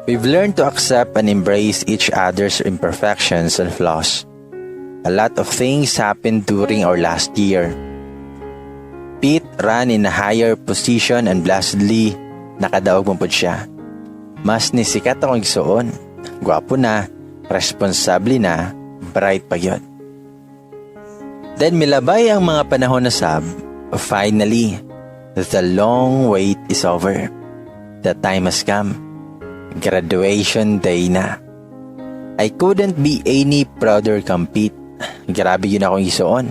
We've learned to accept and embrace each other's imperfections and flaws. A lot of things happened during our last year. Pete ran in a higher position and blessedly, nakadaog mo po siya. Mas nisikat akong igsuon. Gwapo na, responsable na, bright pa yun. Then milabay ang mga panahon na sab, finally, the long wait is over. The time has come. Graduation day na. I couldn't be any prouder kang Pete. Grabe yun akong isuon.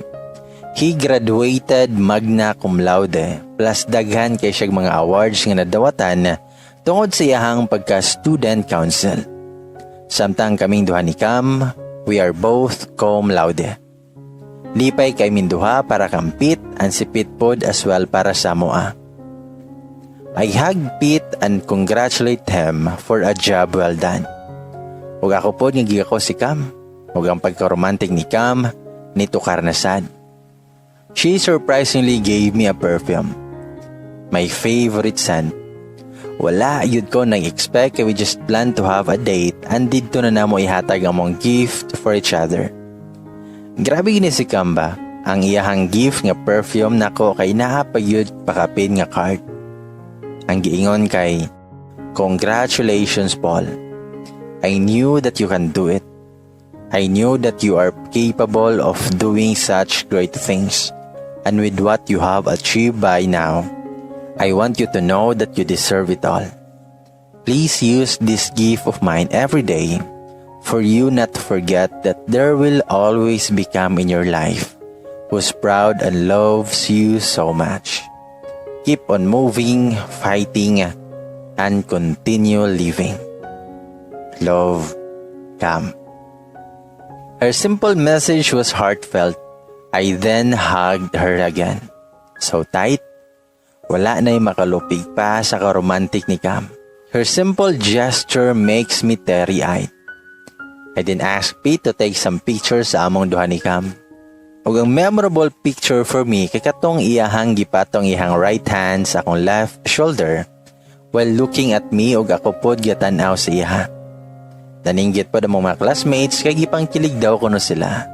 He graduated magna cum laude, plus daghan kay siyang mga awards nga nadawatan tungod sa iyahang pagka-student council. Samtang kaming duha ni Cam, we are both cum laude. Lipay kay minduha para kang Pete and si Pete pod as well para sa moa. I hug Pete and congratulate him for a job well done. Ug ako pod nga gigako si Cam. Ug ang pagka-romantic ni Cam, nito karnasad. She surprisingly gave me a perfume. My favorite scent. Wala yun ko nag-expect we just planned to have a date and dito na namo ihatag among gift for each other. Grabe gini si Kamba, ang iyahang gift nga perfume nako kay naapayud pakapin nga card. Ang giingon kay, "Congratulations Paul. I knew that you can do it. I knew that you are capable of doing such great things. And with what you have achieved by now, I want you to know that you deserve it all. Please use this gift of mine every day for you not to forget that there will always be Cam in your life who's proud and loves you so much. Keep on moving, fighting, and continue living. Love, Cam." Her simple message was heartfelt. I then hugged her again. So tight, wala na'y makalupig pa sa karomantik ni Cam. Her simple gesture makes me teary-eyed. I then asked Pete to take some pictures sa among duha ni Cam. Ug ang memorable picture for me kay katong iyahang gipatong iyang right hand sa akong left shoulder while looking at me ug ako pod gatan-aw sa iya. Naninggit pod ang mga classmates kay gipangkilig daw kuno sila.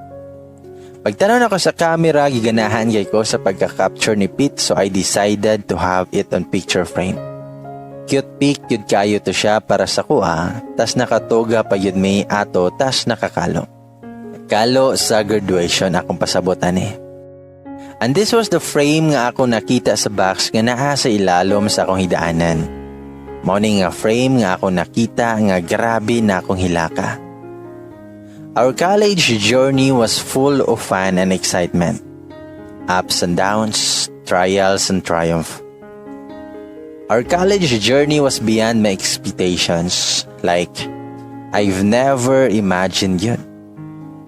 Pagtanaw na ko sa camera, giganahan kay ko sa pagka-capture ni Pete so I decided to have it on picture frame. Cute pic yun kayo to siya para sa kuha, tas nakatuga pa yun may ato, tas nakakalo. Kalo sa graduation akong pasabotan eh. And this was the frame nga ako nakita sa box nga naa sa ilalom sa akong hidaanan. Morning nga frame nga ako nakita nga grabe na akong hilaka. Our college journey was full of fun and excitement. Ups and downs, trials and triumph. Our college journey was beyond my expectations. Like, I've never imagined yun.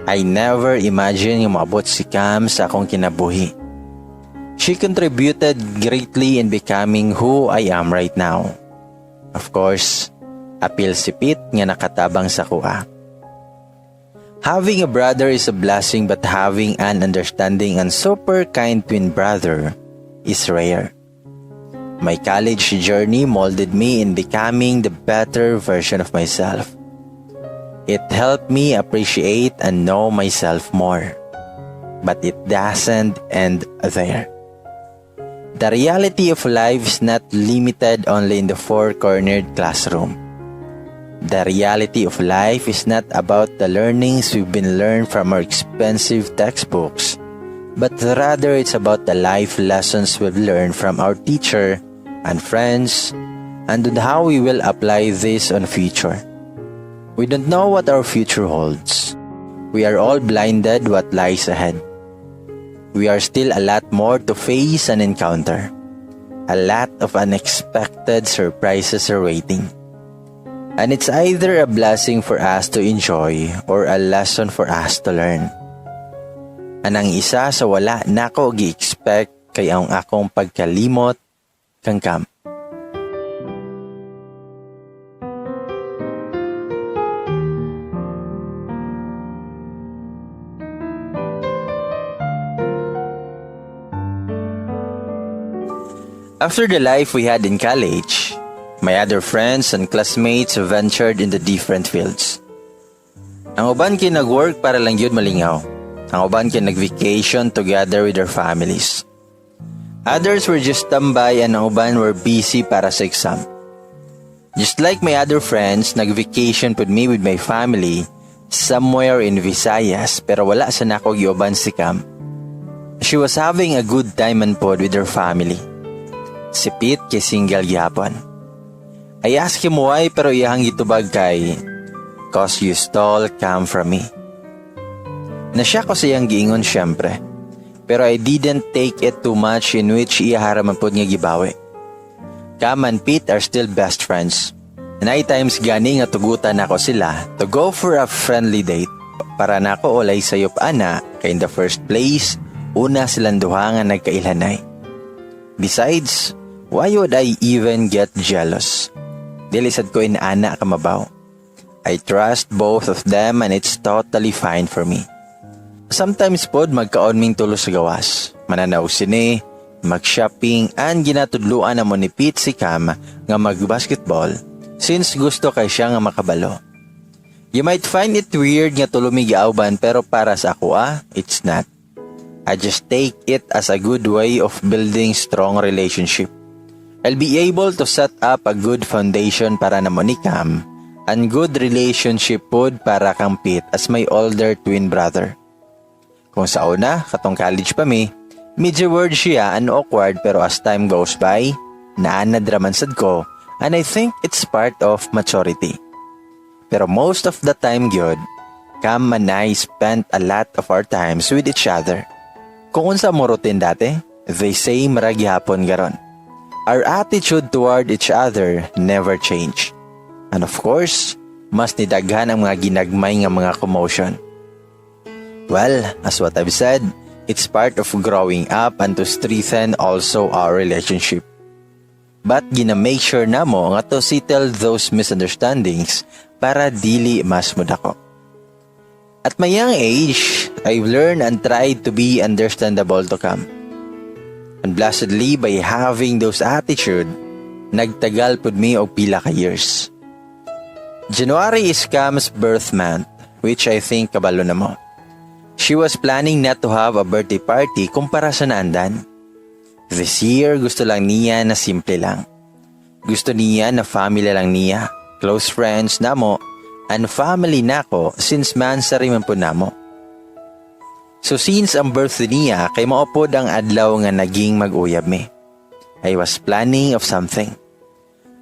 I never imagined yung maabot si Cam sa akong kinabuhi. She contributed greatly in becoming who I am right now. Of course, apil si Pete nga nakatabang sa kuha. Having a brother is a blessing, but having an understanding and super kind twin brother is rare. My college journey molded me in becoming the better version of myself. It helped me appreciate and know myself more. But it doesn't end there. The reality of life is not limited only in the four-cornered classroom. The reality of life is not about the learnings we've been learned from our expensive textbooks, but rather it's about the life lessons we've learned from our teacher and friends, and on how we will apply this on future. We don't know what our future holds. We are all blinded what lies ahead. We are still a lot more to face and encounter. A lot of unexpected surprises are waiting. And it's either a blessing for us to enjoy or a lesson for us to learn. Anang isa sa wala na ko gi-expect kay ang akong pagkalimot kang Cam. After the life we had in college, my other friends and classmates ventured into different fields. Ang uban kay nag-work para lang yun malingaw. Ang uban kay nag-vacation together with their families. Others were just tambay and ang uban were busy para sa exam. Just like my other friends, nag-vacation with me with my family somewhere in Visayas pero wala sa nako giuban si Cam. She was having a good time and pod with her family. Si Pete kay single gyapon. I asked him why pero iyahang gitubag kay "Cause you stole Cam from me." Nasya ko siyang giingon syempre. Pero I didn't take it too much in which iyaharaman pod nga gibawi. Cam and Pete are still best friends. Night times gani nga tugutan ako sila to go for a friendly date para nako ulay sayop ana kay in the first place una silang duha nga nagkailhanay. Besides, why would I even get jealous? Dilisad ko inaana ka mabaw. I trust both of them and it's totally fine for me. Sometimes pod magkaon ming tulo sa gawas. Mananaw sini, mag-shopping, and ginatudluan na mo ni Pete si Cam nga mag-basketball since gusto kay siya nga makabalo. You might find it weird nga tulo mi giawban pero para sa ako it's not. I just take it as a good way of building strong relationship. I'll be able to set up a good foundation para na mo ni Cam and good relationship pod para kang Pete as my older twin brother. Kung sa una, katong college pa mi, medyo word siya and awkward pero as time goes by, naanadraman sad ko and I think it's part of maturity. Pero most of the time gyud, Cam and I spent a lot of our times with each other. Kung unsa mo routine dati, they say marag hapon garon. Our attitude toward each other never change. And of course, mas nidaghan ang mga ginagmay nga mga commotion. Well, as what I've said, it's part of growing up and to strengthen also our relationship. But gina-make sure na mo nga to settle those misunderstandings para dili mas mudako. At my young age, I've learned and tried to be understandable to Cam. And blessedly, by having those attitude, nagtagal pud mi og pila ka years. January is Cam's birth month, which I think kabalo na mo. She was planning not to have a birthday party kumpara sa naandan. This year, gusto lang niya na simple lang. Gusto niya na family lang niya, close friends na mo, and family nako since mansari man po namo. So since ang birthday niya kay maupod ang adlaw nga naging mag-uyab mi. I was planning of something.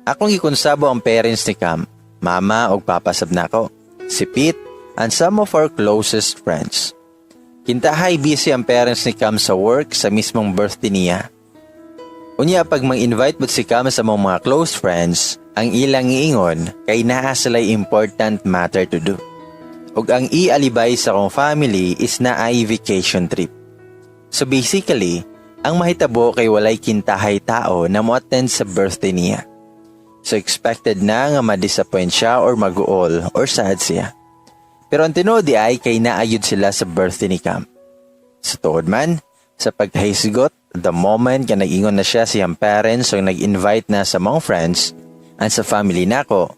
Akong gikonsabo ang parents ni Cam, mama og papa sab nako, si Pete and some of our closest friends. Kintahay busy ang parents ni Cam sa work sa mismong birthday niya. Unya pag mang-invite mo si Cam sa mga close friends, ang ilang iingon kay naa sila'y important matter to do. Ug ang ialibay sa kong family is na ay vacation trip. So basically, ang mahitabo kay walay kintahay tao na mo-attend sa birthday niya. So expected na nga ma-disappoint siya or mag-uol or sad siya. Pero ang tinodi ay kay naayod sila sa birthday ni Cam. Sa tuod man, sa paghahisgot, the moment ka nag-ingon na siya siyang parents o nag-invite na sa mga friends and sa family nako,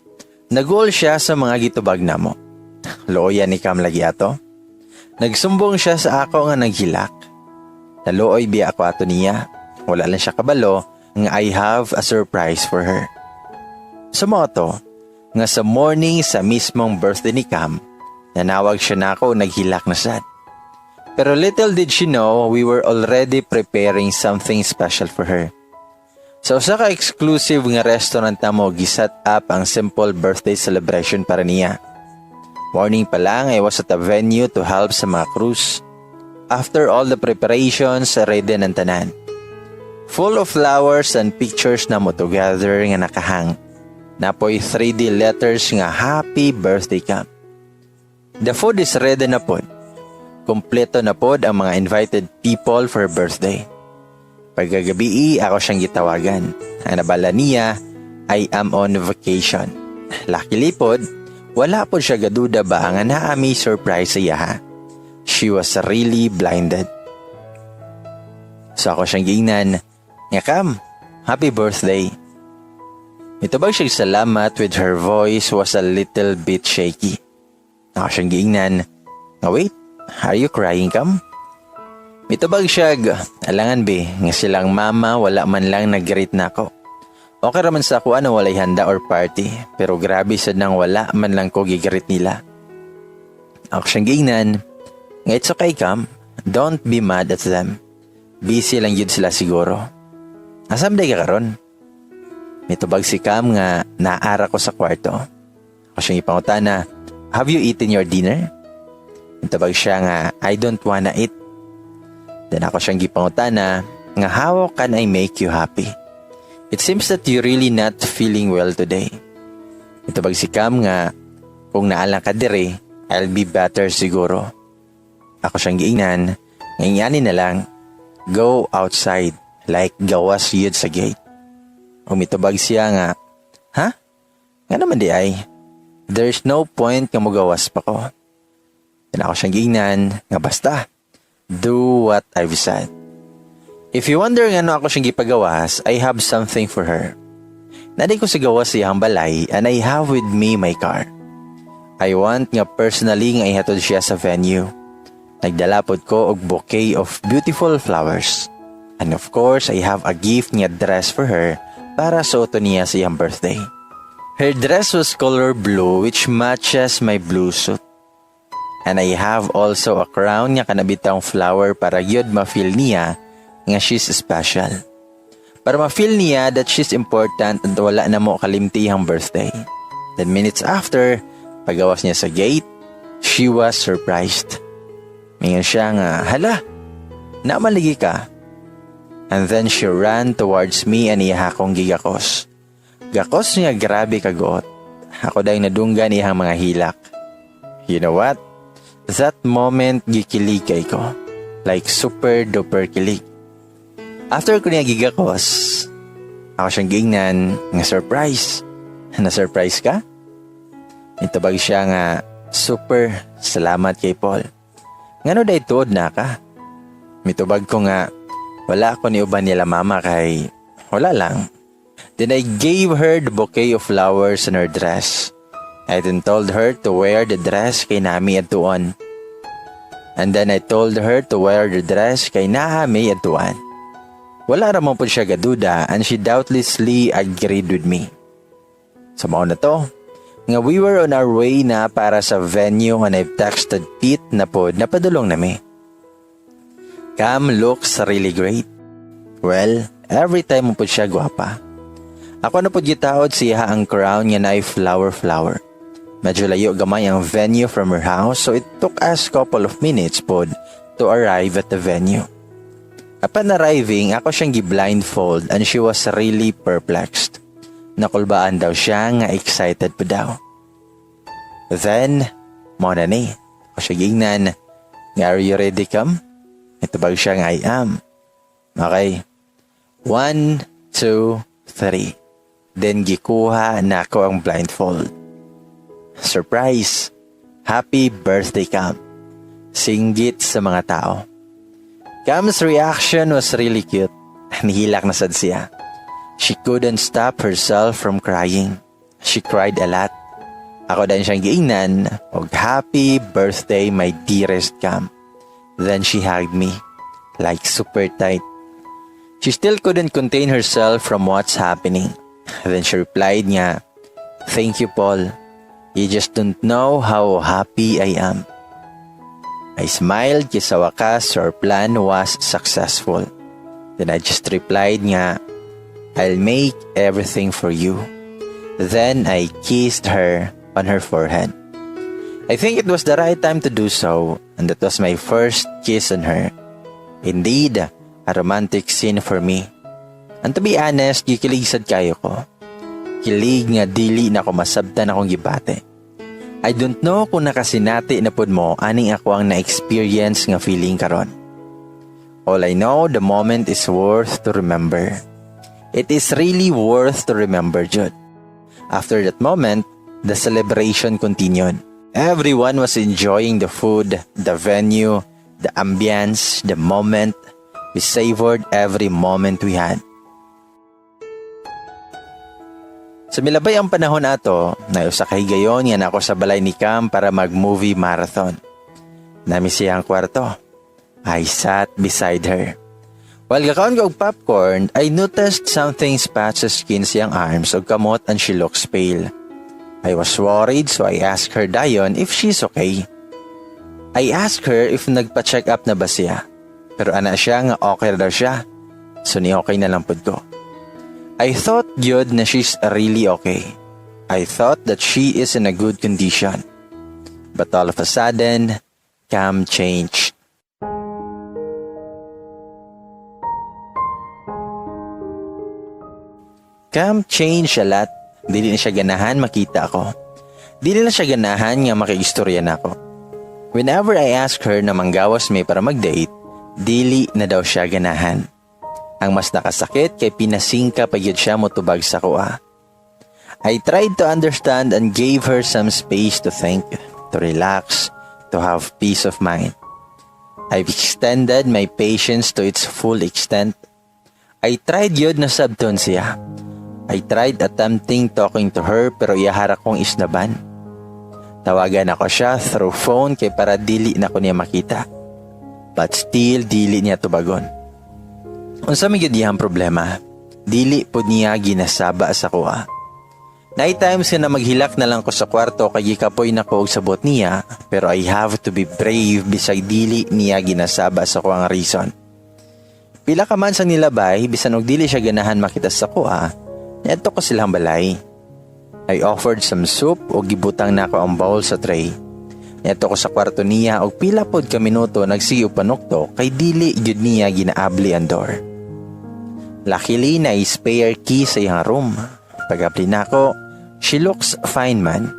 nag-uol siya sa mga gitubag namo. Looyan ni Cam lagi ato. Nagsumbong siya sa ako nga naghilak. Naluoy biya ako ato niya. Wala lang siya kabalo nga I have a surprise for her. Sumo to, nga sa morning sa mismong birthday ni Cam, nanawag siya na ako naghilak na sad. Pero little did she know we were already preparing something special for her. Sa usa ka exclusive nga restaurant na mo gisat up ang simple birthday celebration para niya. Morning pa lang, I was at a venue to help sa mga cruise. After all the preparations, ready ng tanan. Full of flowers and pictures na mo together nga nakahang. Napoy 3D letters nga happy birthday Cam. The food is ready na pod. Kompleto na pod ang mga invited people for her birthday. Pagkagabi, ako siyang gitawagan. Ang nabala niya, I am on vacation. Luckily pod, wala po siya gaduda ba nga naami surprise sa iya ha. She was really blinded. So ako siyang giingnan, nga Cam, happy birthday. Mitubag siyang salamat with her voice was a little bit shaky. Ako siyang giingnan, nga wait, are you crying Cam? Mitubag siya, alangan be, nga silang mama wala man lang nag-greet na ako. Okay raman sa ako ano walay handa or party, pero grabe sad nang wala man lang ko gigarit nila. Ako siyang giingnan, nga it's okay Cam, don't be mad at them. Busy lang yun sila siguro. Asam day ka karon? Mitubag si Cam nga naara ko sa kwarto. Ako siyang ipangutana, have you eaten your dinner? Mitubag siya nga, I don't wanna eat. Then ako siyang gipangutana, nga how can I make you happy? It seems that you're really not feeling well today. Mitubag si Cam nga, kung naalang ka dire, I'll be better siguro. Ako siyang giingnan, ngayon na lang, go outside, like gawas yun sa gate. Umitubag siya nga, ha? Nga naman di ay, there's no point nga mo gawas pa ko. Then ako siyang giingnan, nga basta, do what I've said. If you wonder nga ano ako siyang gipagawas, I have something for her. Naday ko sa gawas siyang balay and I have with me my car. I want nga personally nga ihatod siya sa venue. Nagdalapod ko og bouquet of beautiful flowers. And of course, I have a gift nga dress for her para suoton niya sa iyang birthday. Her dress was color blue which matches my blue suit. And I have also a crown nga kanabitang flower para gyud ma-feel niya nga she's special. Para ma-feel niya that she's important at wala na mo kalimti ang birthday. 10 minutes after, pagawas niya sa gate, she was surprised. Mingan siya nga, hala, namaligi ka. And then she ran towards me and iya akong gigakos. Gakos niya grabe kagot. Ako dahil nadunggan iyang mga hilak. You know what? That moment gikilig kay ko. Like super duper kilig. After ko niya gigakos, ako siyang giingnan nga surprise. Na-surprise ka? Itubag siya nga, super salamat kay Paul. Ngano day tuod na ka? Mitubag ko nga, wala ko ni uban nila mama kay wala lang. Then I gave her the bouquet of flowers and her dress. I then told her to wear the dress kay nami atuan. And then I told her to wear the dress kay nami atuan. Wala ramon po siya gaduda and she doubtlessly agreed with me. Sa mao na to, nga we were on our way na para sa venue and I've texted Pete na pod na padulong nami. Cam looks really great. Well, every time mo po siya gwapa. Ako na po gitaod siya ang crown nga na flower. Medyo layo gamay ang venue from her house so it took us couple of minutes pod to arrive at the venue. Upon arriving, ako siyang gi-blindfold and she was really perplexed. Nakulbaan daw siya nga excited pa daw. Then, mo na ni. Ako siya giingnan, are you ready Cam? Itubag siya nga I am. Okay. 1, 2, 3. Then gikuha na ako ang blindfold. Surprise! Happy birthday Cam. Singgit sa mga tao. Cam's reaction was really cute. Nihilak na sad siya. She couldn't stop herself from crying. She cried a lot. Ako din siyang giingnan, og happy birthday my dearest Cam. Then she hugged me, like super tight. She still couldn't contain herself from what's happening. Then she replied nga, "Thank you, Paul. You just don't know how happy I am." I smiled kasi sa wakas our plan was successful. Then I just replied nga, "I'll make everything for you." Then I kissed her on her forehead. I think it was the right time to do so, and that was my first kiss on her. Indeed, a romantic scene for me. And to be honest, gikilig sad kayo ko. Kilig nga dili na ko masabtan akong gibate. I don't know kung nakasinati na pod mo aning ako ang na-experience nga feeling karon. All I know, the moment is worth to remember. It is really worth to remember, Jud. After that moment, the celebration continued. Everyone was enjoying the food, the venue, the ambience, the moment. We savored every moment we had. Sa milabay ang panahon ato, nayusa kay gayon yan ako sa balay ni Cam para mag-movie marathon. Nami siyang kwarto. I sat beside her. While kakaon ko og popcorn, I noticed something spots sa skin siyang arms o kamot and she looks pale. I was worried so I asked her dayon if she's okay. I asked her if nagpa-check up na ba siya. Pero ana siya nga okay daw siya. So ni okay na lang pod ko. I thought good na she's really okay. I thought that she is in a good condition. But all of a sudden, Cam changed. Cam changed a lot. Dili na siya ganahan makita ako. Dili na siya ganahan nga makiistorya na ako. Whenever I ask her na manggawas may para mag-date, dili na daw siya ganahan. Ang mas nakasakit kay pinasingka pa yun siya motubag sa kuha. I tried to understand and gave her some space to think, to relax, to have peace of mind. I've extended my patience to its full extent. I tried yun na sabton siya. I tried attempting talking to her pero iyahara kong isnaban. Tawagan ako siya through phone kay para dili na ko niya makita. But still dili niya tubagon. Unsa may gidiyang problema? Dili po niya ginasaba sa kuha. Night times na maghilak na lang ko sa kwarto kay gikapoy na ko og sabot niya pero I have to be brave bisag dili niya ginasaba sa kuha nga reason. Pila ka man sang nilabay bisan og dili siya ganahan makita sa kuha, niadto ko silang balay. I offered some soup o gibutang na ko ang bowl sa tray. Niadto ko sa kwarto niya og pila pod ka minuto nagsiyo panukto kay dili gyud niya ginaabli ang door. Luckily na spare key sa iyang room. Pag-abli na ko, she looks fine man.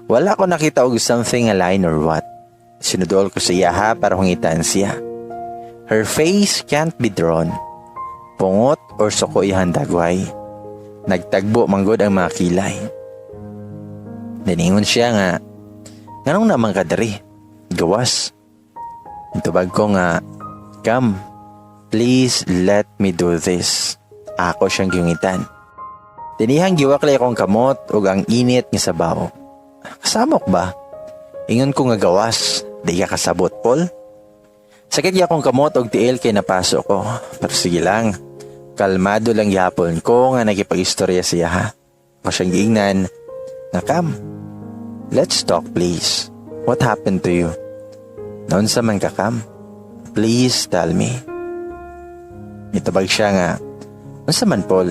Wala ko nakita og something align or what. Sinudol ko sa iya para hungitan siya. Her face can't be drawn. Pungot or suko iyang dagway. Nagtagbo manggod ang mga kilay. Naningon siya nga, "Nganong naman ka diri? Gawas." Tubag ko nga, "Come, please let me do this." Ako siyang giungitan. Tinihang giwaklay akong kamot ug ang init nga sabaw. "Kasamok ba?" Ingon ko nga, "Gawas, di ka kasabot, Paul." Sakit ya akong kamot og tiil kay napasok ko. Pero sige lang, kalmado lang yapon ko nga nagipag-istorya siya ha. Ako siyang giingnan, nga, "Cam, let's talk please. What happened to you? Naunsa man ka, Cam? Please tell me." Itabag siya nga, "Unsa man, Paul?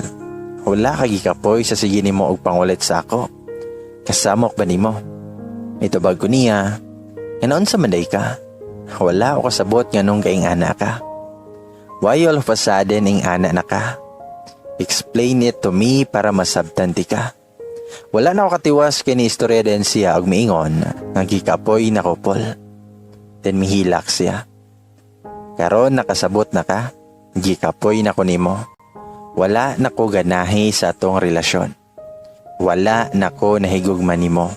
Wala ka gikapoy sa sige nimo og pangulit sa ako. Kasamok ba nimo?" Itabag ko niya, "Unsa man day ka? Wala ako kasabot nga nung kaing ana ka. Why all of a sudden ing ana na ka? Explain it to me para masabtan ti ka." Wala na ako katiwas kay ni istorya din siya og miingon nga gikapoy na ko, Paul. Then mihilak siya. "Karon nakasabot na ka? Gikapoy na ko nimo. Wala na ko ganahi sa atong relasyon. Wala na ko nahigugma nimo.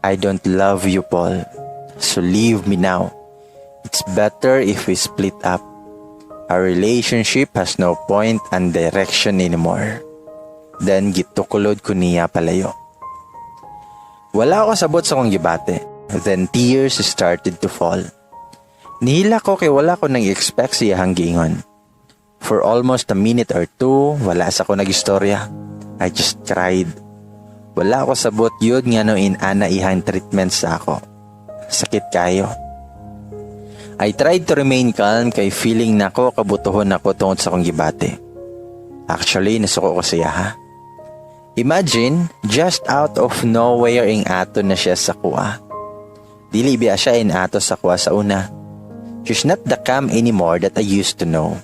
I don't love you, Paul. So leave me now. It's better if we split up. Our relationship has no point and direction anymore." Then gitukulod ko niya palayo. Wala ako sabot sa kong gibate. Then tears started to fall. Nihila ko kay wala ko nang expect siya hanggingon. For almost a minute or two, wala sa ko nag-istorya. I just cried. Wala ako sabot yun nga no inana ihang treatment sa ako. Sakit kayo. I tried to remain calm kay feeling na ko kabutuhon ako tungod sa kong gibate. Actually, nasuko ko siya ha. Imagine, just out of nowhere ing ato na siya sa kuha. Dili biya siya in ato sa kuha sa una. She's not the Cam anymore that I used to know.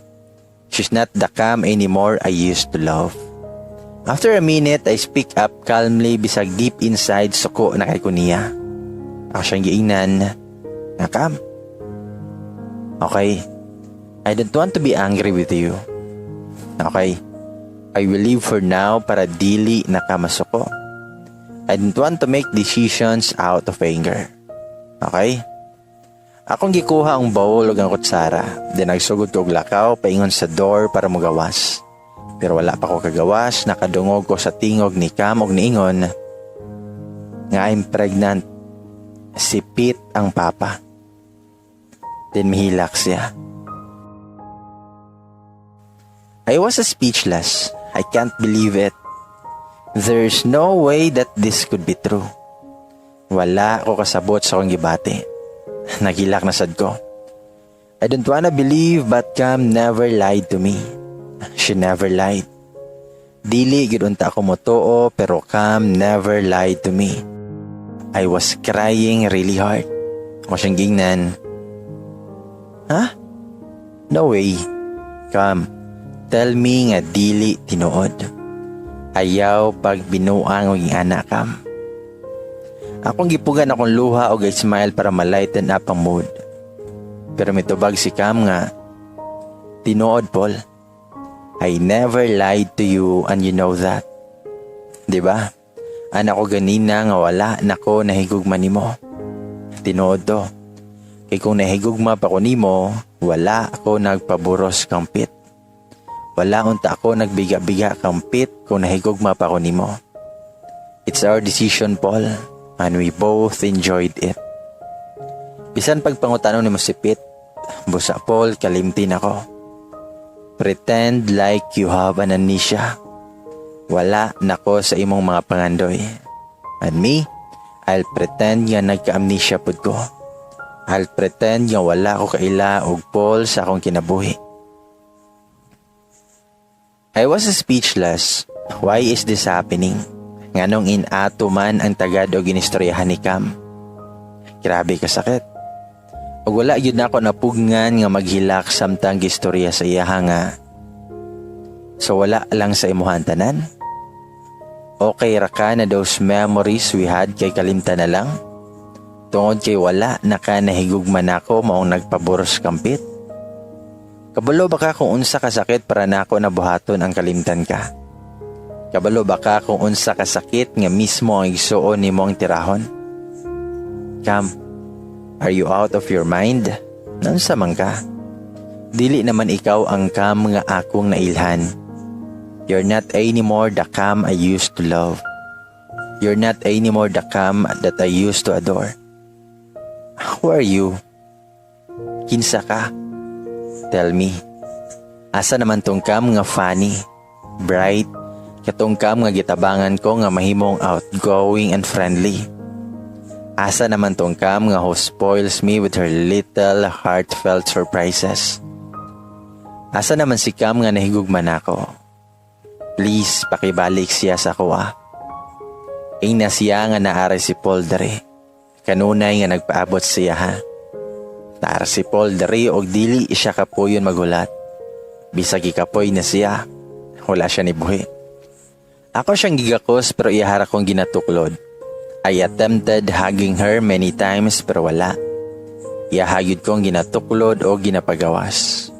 She's not the Cam anymore I used to love. After a minute, I speak up calmly bisag deep inside suko na kay kuniya. Ako siyang giingnan na Cam. Okay, I don't want to be angry with you. Okay, I will leave for now para dili na ka masuko. I don't want to make decisions out of anger. Okay? Akong gikuha ang bowl ug ang kutsara, then nagsugod ko og lakaw paingon sa door para mogawas. Pero wala pa ko kagawas, nakadungog ko sa tingog ni Cam og niingon nga I'm pregnant. Si Pete ang papa. Then mihilak siya. I was speechless. I can't believe it. There's no way that this could be true. Wala ko kasabot sa kong gibate. Nagilak na sad ko. I don't wanna believe but Cam never lied to me. She never lied. Dili gid unta ako motuo pero Cam never lied to me. I was crying really hard. Ako siyang gingnan. Huh? No way. Cam, tell me nga dili tinuod. Ayaw pag binuang og anak Cam. Akong gipugan akong luha o smile para ma-lighten up ang mood. Pero mitubag si Cam nga, tinuod Paul. I never lied to you and you know that. Diba? Anak ko ganina nga wala nako nahigugma nimo. Tinuod to. Kay kung nahigugma pa ko nimo, wala ako nagpaburos kang Pit. Wala unta ako nagbiga-biga kang Pit kung nahigugma pa ko nimo. It's our decision Paul. And we both enjoyed it. Bisan pagpangutanon ni mo si Pete, busa Paul, kalimtin ako. Pretend like you have an amnesia. Wala nako sa imong mga pangandoy. And me, I'll pretend nga nagka-amnesia pud ko. I'll pretend nga wala ko kaila og Paul sa akong kinabuhi. I was speechless. Why is this happening? Nganong inato man ang tagad o ginistoryahan ni Cam. Grabe kasakit. O wala yun na ako napugngan nga maghilak samtang gistorya sa iya nga. So wala lang sa imuhan tanan? Okay ra ka na those memories we had kay kalimtan na lang? Tungod kay wala na ka nahigugman ako maong nagpaboros kampit? Kabalo ba ka kung unsa kasakit para nako nabuhaton ang kalimtan ka? Kabalo ba ka kung unsa kasakit nga mismo ang igsuon ni mong tirahon? Cam, are you out of your mind? Nansa man ka? Dili naman ikaw ang Cam nga akong nailhan. You're not anymore the Cam I used to love. You're not anymore the Cam that I used to adore. Who are you? Kinsa ka? Tell me. Asa naman tong Cam nga funny, bright, katong Cam nga gitabangan ko nga mahimong outgoing and friendly. Asa naman tong Cam nga who spoils me with her little heartfelt surprises. Asa naman si Cam nga nahigugman ako. Please, pakibalik siya sa kuha. Ay na siya nga naara si Paul dere. Kanunay nga nagpaabot siya ha. Naara si Paul dere og dili siya kapuyon magulat. Bisag ikapoy na siya. Wala siya ni buhi. Ako siyang gigakos pero ihara kong ginatuklod. I attempted hugging her many times pero wala. Iahagid kong ginatuklod o ginapagawas.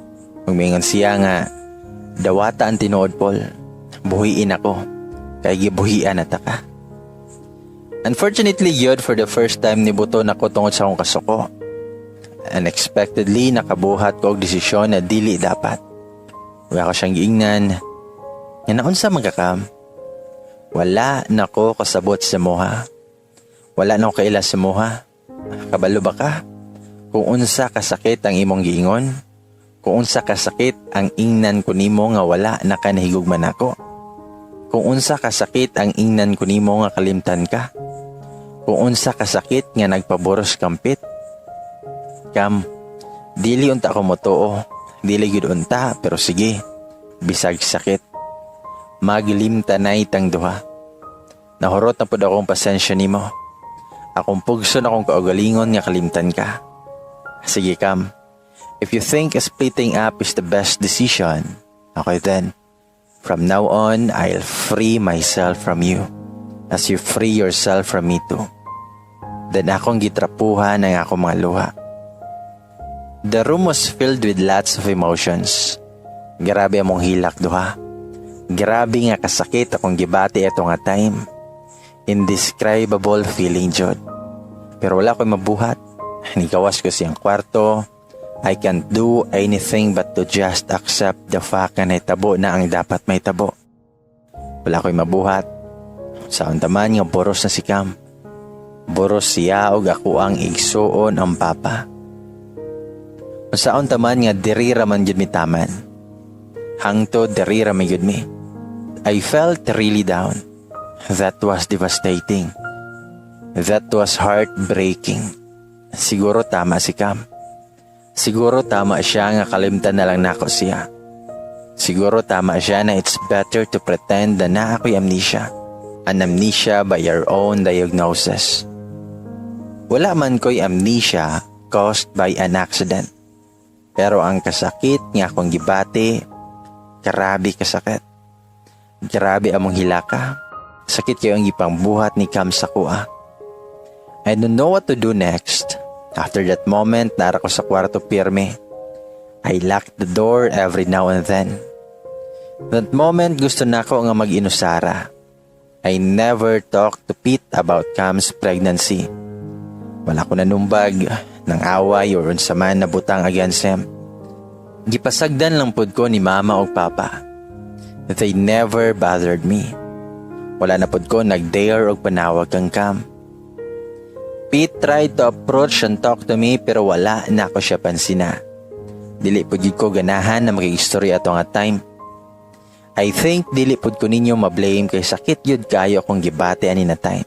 Umingon siya nga, dawata ang tinuod Paul. Buhiin ako. Kaya gibuhian na ta ka. Unfortunately yun for the first time nibuto na ko tungod sa akong kasuko. Unexpectedly nakabuhat ko og desisyon na dili dapat. Wala ko siyang giingnan. Nga naunsa magkakam. Wala nako kasabot sa moha. Wala na ko kaila sa muha. Kabalo ba ka? Kung unsa kasakit ang imong giingon, kung unsa kasakit ang ingnan ko nimo nga wala nakanahigugman ako. Kung unsa kasakit ang ingnan ko nimo nga kalimtan ka. Kung unsa kasakit nga nagpaboros kampit. Kam, dili unta ko motoo, dili gyud unta, pero sige, bisag sakit. Maglimtanay tang duha. Nahurot na pud akong pasensya nimo. Akong pugson akong kaugalingon nga kalimtan ka. Sige Kam, if you think splitting up is the best decision, okay then. From now on, I'll free myself from you as you free yourself from me too. Then akong gitrapuhan ang akong mga luha. The room was filled with lots of emotions. Grabe among hilak duha. Grabe nga kasakit akong gibati eto nga time. Indescribable feeling jud. Pero wala ko'y mabuhat. Nigawas ko siyang kwarto. I can't do anything but to just accept the fact na naitabo na ang dapat may tabo. Wala ko'y mabuhat. Saon taman nga boros na si Kam. Boros siya og ako ang igsuon ang papa. Saon taman nga dirira man jud mi taman. Hangtod dirira man jud mi. I felt really down. That was devastating. That was heartbreaking. Siguro tama si Kam. Siguro tama siya nga kalimtan na lang nako siya. Siguro tama siya na it's better to pretend na ako'y amnesia. An amnesia by your own diagnosis. Wala man ko'y amnesia caused by an accident. Pero ang kasakit nga akong gibati, grabe kasakit. Grabe among hilaka. Sakit kayo ang ipangbuhat ni Kam sa kuha. I don't know what to do next. After that moment, nara ko sa kwarto pirme. I locked the door every now and then. That moment, gusto na ko nga mag-inusara. I never talked to Pete about Cam's pregnancy. Wala ko nanumbag ng away or unsa man na butang against him. Gipasagdan lang pud ko ni Mama o Papa. They never bothered me. Wala na pud ko nag-dare og panawag kang Cam. Pete tried to approach and talk to me pero wala na ako siya pansina. Dili pud ko ganahan na makikistorya ato nga time. I think dili pud ko ninyo ma-blame kay sakit yun kayo akong gibate ani na time.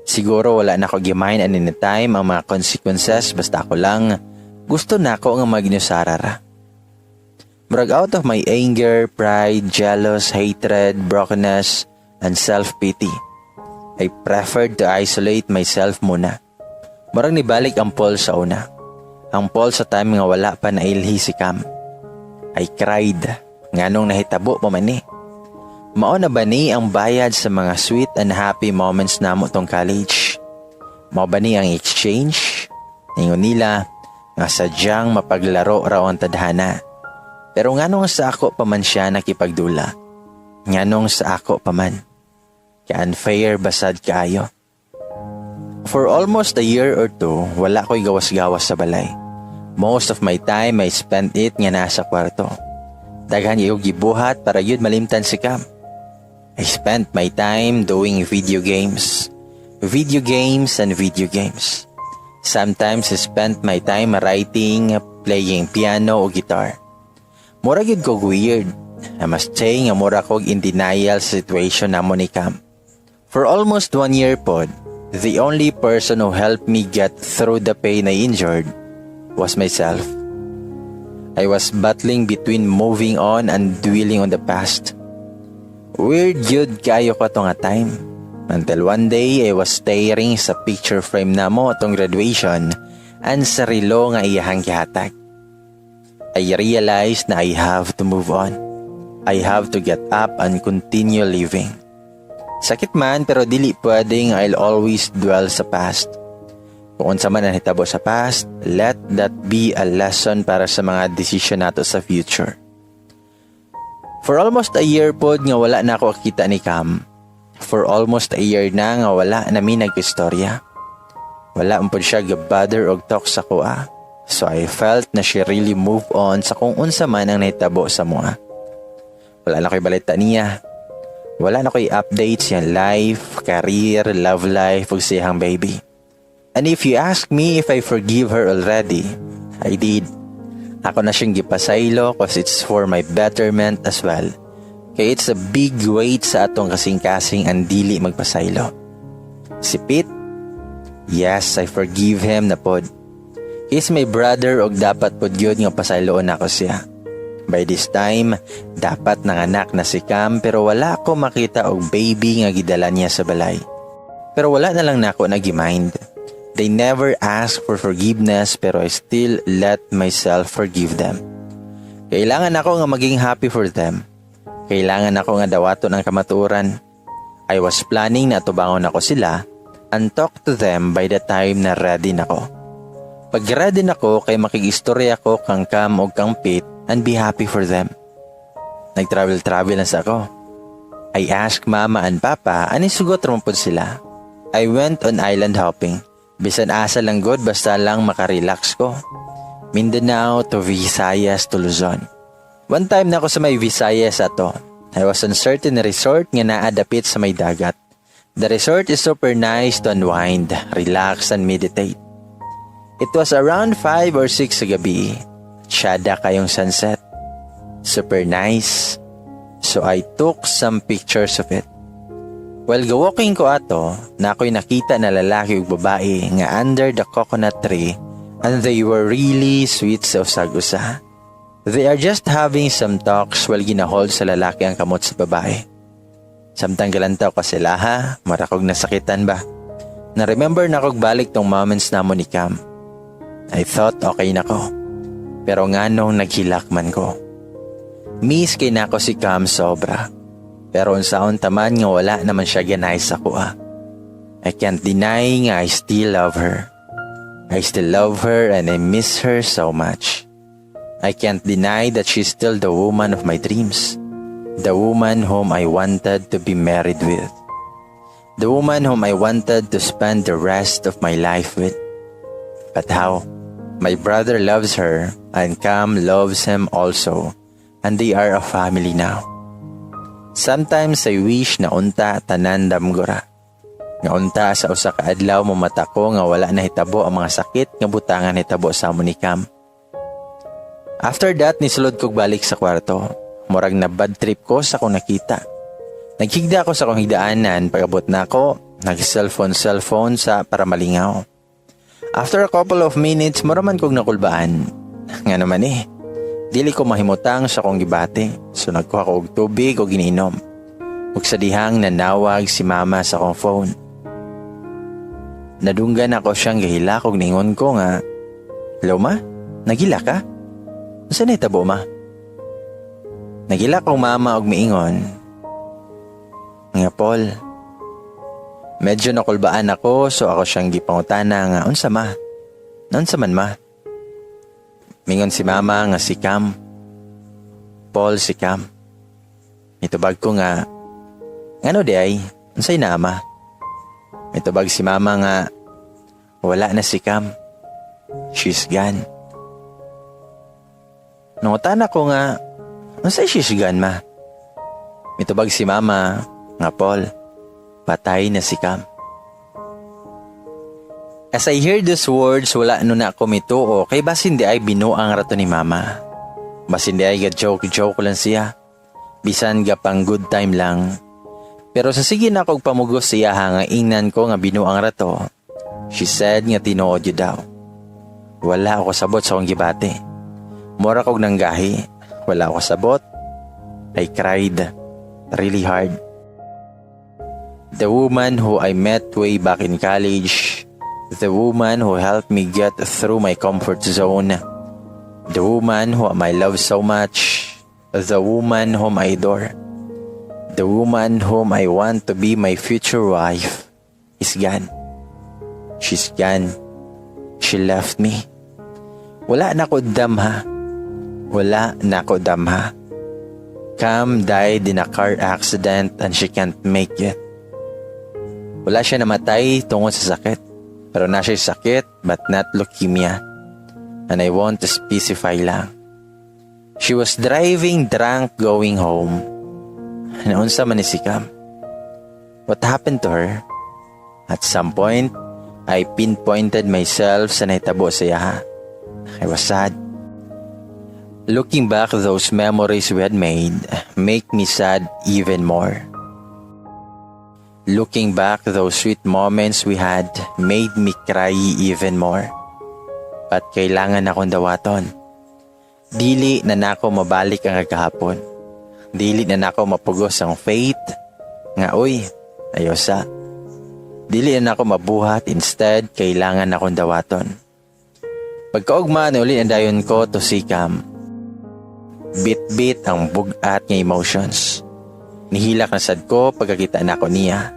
Siguro wala na ako gimain ani na time ang mga consequences basta ako lang gusto na ako nga mag-inusarara. Murag out of my anger, pride, jealous, hatred, brokenness, and self-pity. I preferred to isolate myself muna. Murag nibalik ang Paul sa una. Ang Paul sa time nga wala pa nailhi si Cam. I cried. Nganong nahitabo pa man ni. Mao na ba ni ang bayad sa mga sweet and happy moments namo tong college? Mao ba ni ang exchange? Ingon nila nga sadyang mapaglaro raw ang tadhana. Pero nganong sa ako pa man siya nakipagdula? Nganong sa ako pa man? Ka-unfair basad kaayo. For almost a year or two, wala ko'y gawas-gawas sa balay. Most of my time I spent it nga nasa kwarto. Daghan yung gibuhat para yun malimtan si Cam. I spent my time doing video games. Video games and video games. Sometimes I spent my time writing, playing piano o guitar. Mura gid ko weird. I must say nga mura ko in denial sa situation namo ni Cam. For almost 1 year pod, the only person who helped me get through the pain I injured was myself. I was battling between moving on and dwelling on the past. Weird yun kayo ko nga time. Until one day, I was staring sa picture frame na mo atong graduation and sa relo nga iyahang kihatag. I realized na I have to move on. I have to get up and continue living. Sakit man pero dili pwedeng I'll always dwell sa past. Kung unsa man ang hitabo sa past, let that be a lesson para sa mga desisyon nato sa future. For almost a year pod nga wala na ako akita ni Cam. For almost a year na nga wala na mi nag-istorya. Wala pod siya gabother og talk sa kuha. So I felt na she really move on sa kung unsa man ang nahitabo sa mua. Wala na ko'y balita niya. Wala na ko'y updates yan life, career, love life, ug siyang baby. And if you ask me if I forgive her already, I did. Ako na siyang gipasaylo cause it's for my betterment as well. Kaya it's a big weight sa atong kasing-kasing ang dili magpasaylo. Si Pete, yes, I forgive him na pod. He's my brother og dapat pod yun nga pasayloon ako siya. By this time, dapat nanganak na si Cam pero wala ko makita og baby nga gidala niya sa balay. Pero wala na lang nako nag-mind. They never ask for forgiveness pero I still let myself forgive them. Kailangan ako nga maging happy for them. Kailangan ako nga dawaton ang kamatuoran. I was planning na tubangon ako sila and talk to them by the time na ready nako. Pag ready nako kay makigistorya ko kang Cam o kang Pete and be happy for them. Nag-travel na sa ako. I asked Mama and Papa ani sugot ramon pod sila. I went on island hopping. Bisan asa lang good basta lang makarelax ko. Mindanao to Visayas to Luzon. One time na ako sa may Visayas ato. I was on certain resort nga naadapit sa may dagat. The resort is super nice to unwind, relax and meditate. It was around 5 or 6 sa gabi. Tsyada kayong sunset. Super nice. So I took some pictures of it. While walking ko ato, na ako'y nakita na lalaki ug babae nga under the coconut tree and they were really sweet sa usag-usa. They are just having some talks while ginahold sa lalaki ang kamot sa babae. Samtang galantaw ka sila ha, marakog nasakitan ba? Na-remember na kog balik tong moments namo ni Cam. I thought okay na ko. Pero nga nung naghilakman ko. Miss kay nako si Cam sobra. Pero unsaon taman nga wala naman siya ganay sa kuha. I can't deny nga I still love her. I still love her and I miss her so much. I can't deny that she's still the woman of my dreams. The woman whom I wanted to be married with. The woman whom I wanted to spend the rest of my life with. But how? My brother loves her and Cam loves him also. And they are a family now. Sometimes I wish na unta tanan damgura. Nga unta sa usa ka adlaw mo mata ko nga wala na hitabo ang mga sakit nga butangan hitabo sa amo ni Cam. After that nisulod kog balik sa kwarto. Murag na bad trip ko sa akong nakita. Naghigda ako sa akong higdaanan pag-abot na ako, nag-cellphone sa para malingaw. After a couple of minutes, muraman kog nakulbaan. Nga naman dili ko mahimutang sa akong gibate, so nagkuha ko og tubig o gininom. Ug sa dihang nanawag si Mama sa akong phone. Nadunggan ako siyang gahila kog ningon ko nga, "Hello ma, nagila ka? Unsa na hitabo ma?" Nagila kong Mama og miingon, "Nga Paul, medyo nakulbaan ako so ako siyang gipangutana nga unsa ma? Unsa man ma?" Mingon si Mama nga si Cam. Paul si Cam. Mitubag ko nga, "Ngano di ay? Unsay na ama?" Mitubag si Mama nga, "Wala na si Cam. She's gone." Nangutan ako nga, "Unsay she's gone ma?" Mitubag si Mama nga, "Paul, patay na si Cam." As I hear these words, wala na ako mituo kay basin di ay binuang rato ni Mama. Basin di ay ga-joke lang siya. Bisan ga pang good time lang. Pero sa sige na kog pamugos siya nga ingnan ko nga binuang rato. She said nga tinuod yun daw. Wala ako sabot sa akong gibate. Mura kog nanggahi. Wala ako sabot. I cried really hard. The woman who I met way back in college, the woman who helped me get through my comfort zone, the woman whom I love so much, the woman whom I adore, the woman whom I want to be my future wife, is gone. She's gone. She left me. Wala na ko damha. Wala na ko damha. Cam died in a car accident and she can't make it. Wala siya namatay tungod sa sakit. Pero na siya sakit but not leukemia. And I want to specify lang. She was driving drunk going home. naunsa man ni si Cam. What happened to her? At some point, I pinpointed myself sa nahitabo sa iya. I was sad. Looking back, those memories we had made make me sad even more. Looking back, those sweet moments we had made me cry even more. But kailangan akong dawaton. Dili na nako mabalik ang kahapon. Dili na nako mapugos ang faith. Nga uy, ayosa. Dili na nako mabuhat, instead kailangan akong dawaton. Pagkaugma na uli ang dayon ko to si Cam. Bit-bit ang bugat nga emotions. Nihilak na sad ko pagkakita na ko niya.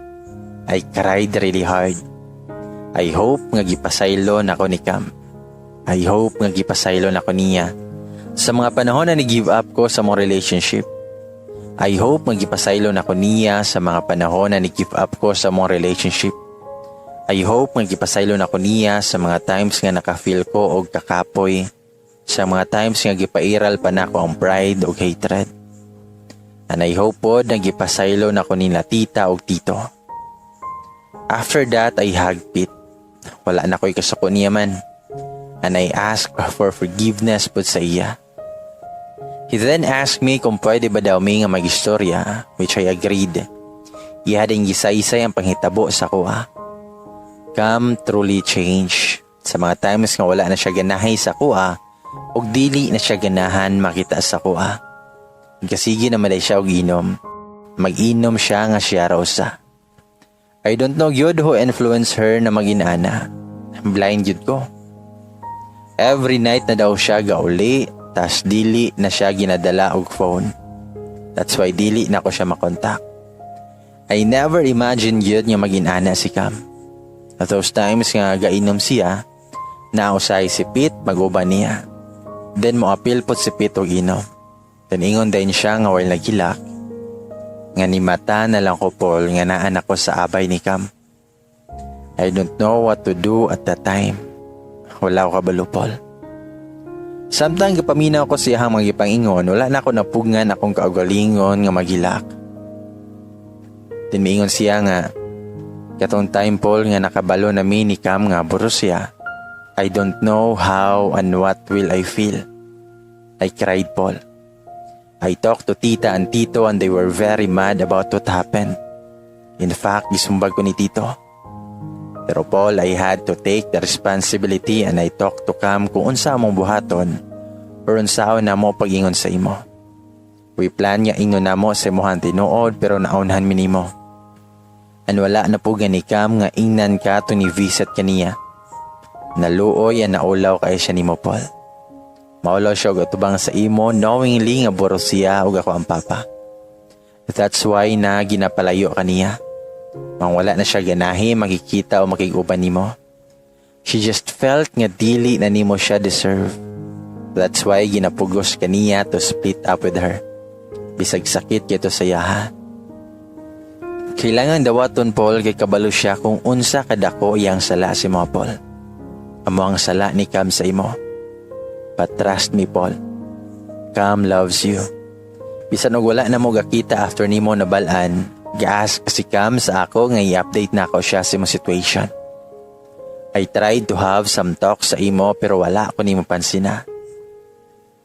I cried really hard. I hope nga gipasaylo na ko ni Cam. I hope nga gipasaylo na ko niya. Sa mga panahon na ni-give up ko sa mong relationship. I hope nga gipasaylo na ko niya sa mga panahon na ni-give up ko sa mong relationship. I hope nga gipasaylo na ko niya sa mga times nga naka-feel ko og kakapoy. Sa mga times nga gipairal pa nako ang pride o hatred. And I hope po na gipasaylo na ko nila tita o tito. After that, I hugged Pete. Wala na ko'y kasuko niya man. And I asked for forgiveness po sa iya. He then asked me kung pwede ba daw may nga mag-istorya, which I agreed. Iha din gisa-isay ang panghitabo sa kuha. Cam truly changed. Sa mga times nga wala na siya ganahay sa kuha, og dili na siya ganahan makita sa kuha. Kasigi na malay siya og inom. Mag-inom siya nga siya rosa. I don't know yun who influenced her na mag-inana. Blind yun ko. Every night na daw siya gauli, tas dili na siya ginadala og phone. That's why dili na ko siya makontak. I never imagined yun nga mag-inana si Cam. At those times nga gainom siya, nausay si Pete mag-uban niya. Then mo appeal po si Pete og inom. Then ingon din siya nga wala nagilak. Nga ni mata na lang ko Paul nga naanak ko sa abay ni Cam. I don't know what to do at that time. Wala ko kabalo Paul. Samtang gipaminaw ko siyang magipangingon, wala na ako napugngan akong kaugalingon nga magilak. Then miingon siya nga, katong time Paul nga nakabalo na mi ni Cam nga buros siya. I don't know how and what will I feel. I cried Paul. I talked to tita and tito and they were very mad about what happened. In fact, gisumbag ko ni tito. Pero Paul, I had to take the responsibility and I talked to Cam kung unsa among buhaton or unsaon na mo pag-ingon sa imo. We plan nga ingon na mo sa imuhan tinuod pero naunhan minimo. And wala na po gani Cam nga ingnan ka to ni visit kaniya. Naluoy and naulaw kay siya nimo Paul. Maulaw siya og atubang sa imo knowingly nga buro siya og ako ang papa. That's why na ginapalayo kaniya. Mang wala na siya ganahi makikita o makiguban nimo. She just felt nga dili na nimo siya deserve. That's why ginapugos kaniya to split up with her. Bisag sakit kito sa yaha. Kailangan dawaton Paul kay kabalo siya kung unsa kadako iyang sala si mo Paul. Amo ang sala ni Cam sa imo. But trust me Paul, Cam loves you. Bisan og wala na mo gakita after nimo nabalaan, ga-ask si Cam sa ako nga i-update na ako siya sa imong situation. I tried to have some talk sa imo pero wala ko nimo pansina.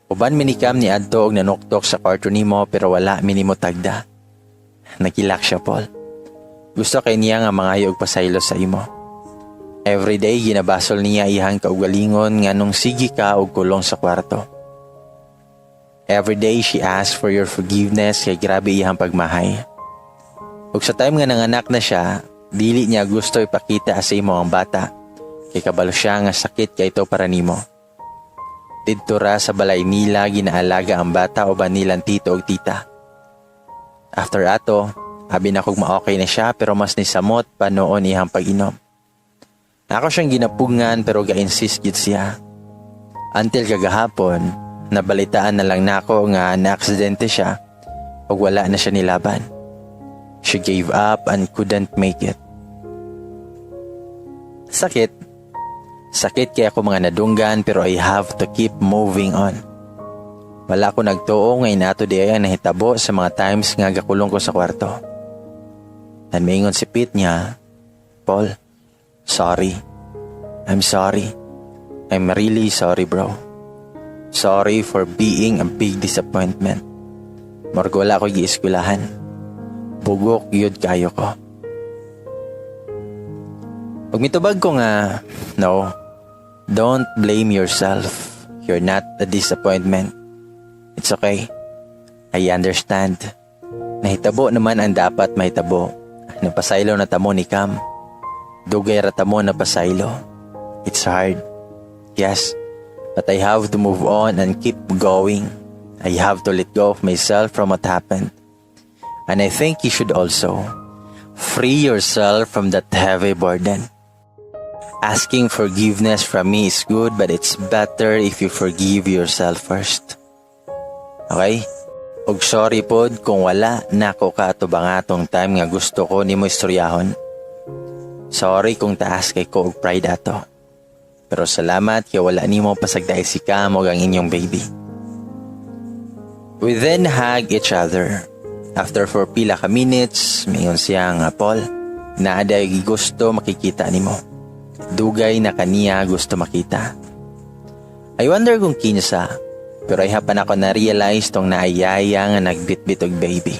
Uban mi ni Cam ni adto og nanuktok sa kwarto nimo pero wala mi nimo tagda. Nakilak siya Paul. Gusto kay niya nga mangayo og pasaylo sa imo. Everyday ginabasol niya ihang kaugalingon nga nung sige ka og kulong sa kwarto. Everyday she asked for your forgiveness kay grabe ihang pagmahay. Ug sa time nga nanganak na siya, dili niya gusto ipakita sa imo ang bata kay kabalo siya nga sakit kay ito para nimo. Didto ra sa balay nila ginaalaga ang bata o banilang tito og tita. After ato, abi na kog ma-okay na siya pero mas nisamot pa noon ihang pag-inom. Ako siyang ginapugngan pero ga-insist gid siya. Until kagahapon, nabalitaan na lang nako nga na-aksidente siya ug wala na siya nilaban. She gave up and couldn't make it. Sakit. Sakit kaya ako mga nadunggan pero I have to keep moving on. Wala ko nagtuo ngay nato di ay nahitabo sa mga times nga gakulong ko sa kwarto. And maingon si Pete niya, Paul, sorry. I'm sorry. I'm really sorry, bro. Sorry for being a big disappointment. Morg wala ko giiskulahan. Bugok yun kayo ko. Pag mitubag ko nga, no, don't blame yourself. You're not a disappointment. It's okay. I understand. Nahitabo naman ang dapat mahitabo. Napasaylo na tamo ni Cam. Dugay ratamo na pasaylo. It's hard. Yes. But I have to move on and keep going. I have to let go of myself from what happened. And I think you should also free yourself from that heavy burden. Asking forgiveness from me is good, but it's better if you forgive yourself first. Okay? Og sorry pod kung wala na ko katubang atong time nga gusto ko nimo istoryahon. Sorry kung taas kay ko og pride ato. Pero salamat kay wala nimo pasagday si Cam og ang inyong baby. We then hug each other. After for pila ka minutes, mayon siya nga Paul, naaday gusto makikita nimo. Dugay na kaniya gusto makita. I wonder kung kinsa, pero ay hapan ako na-realize tong naayaya nga nagbitbit og baby.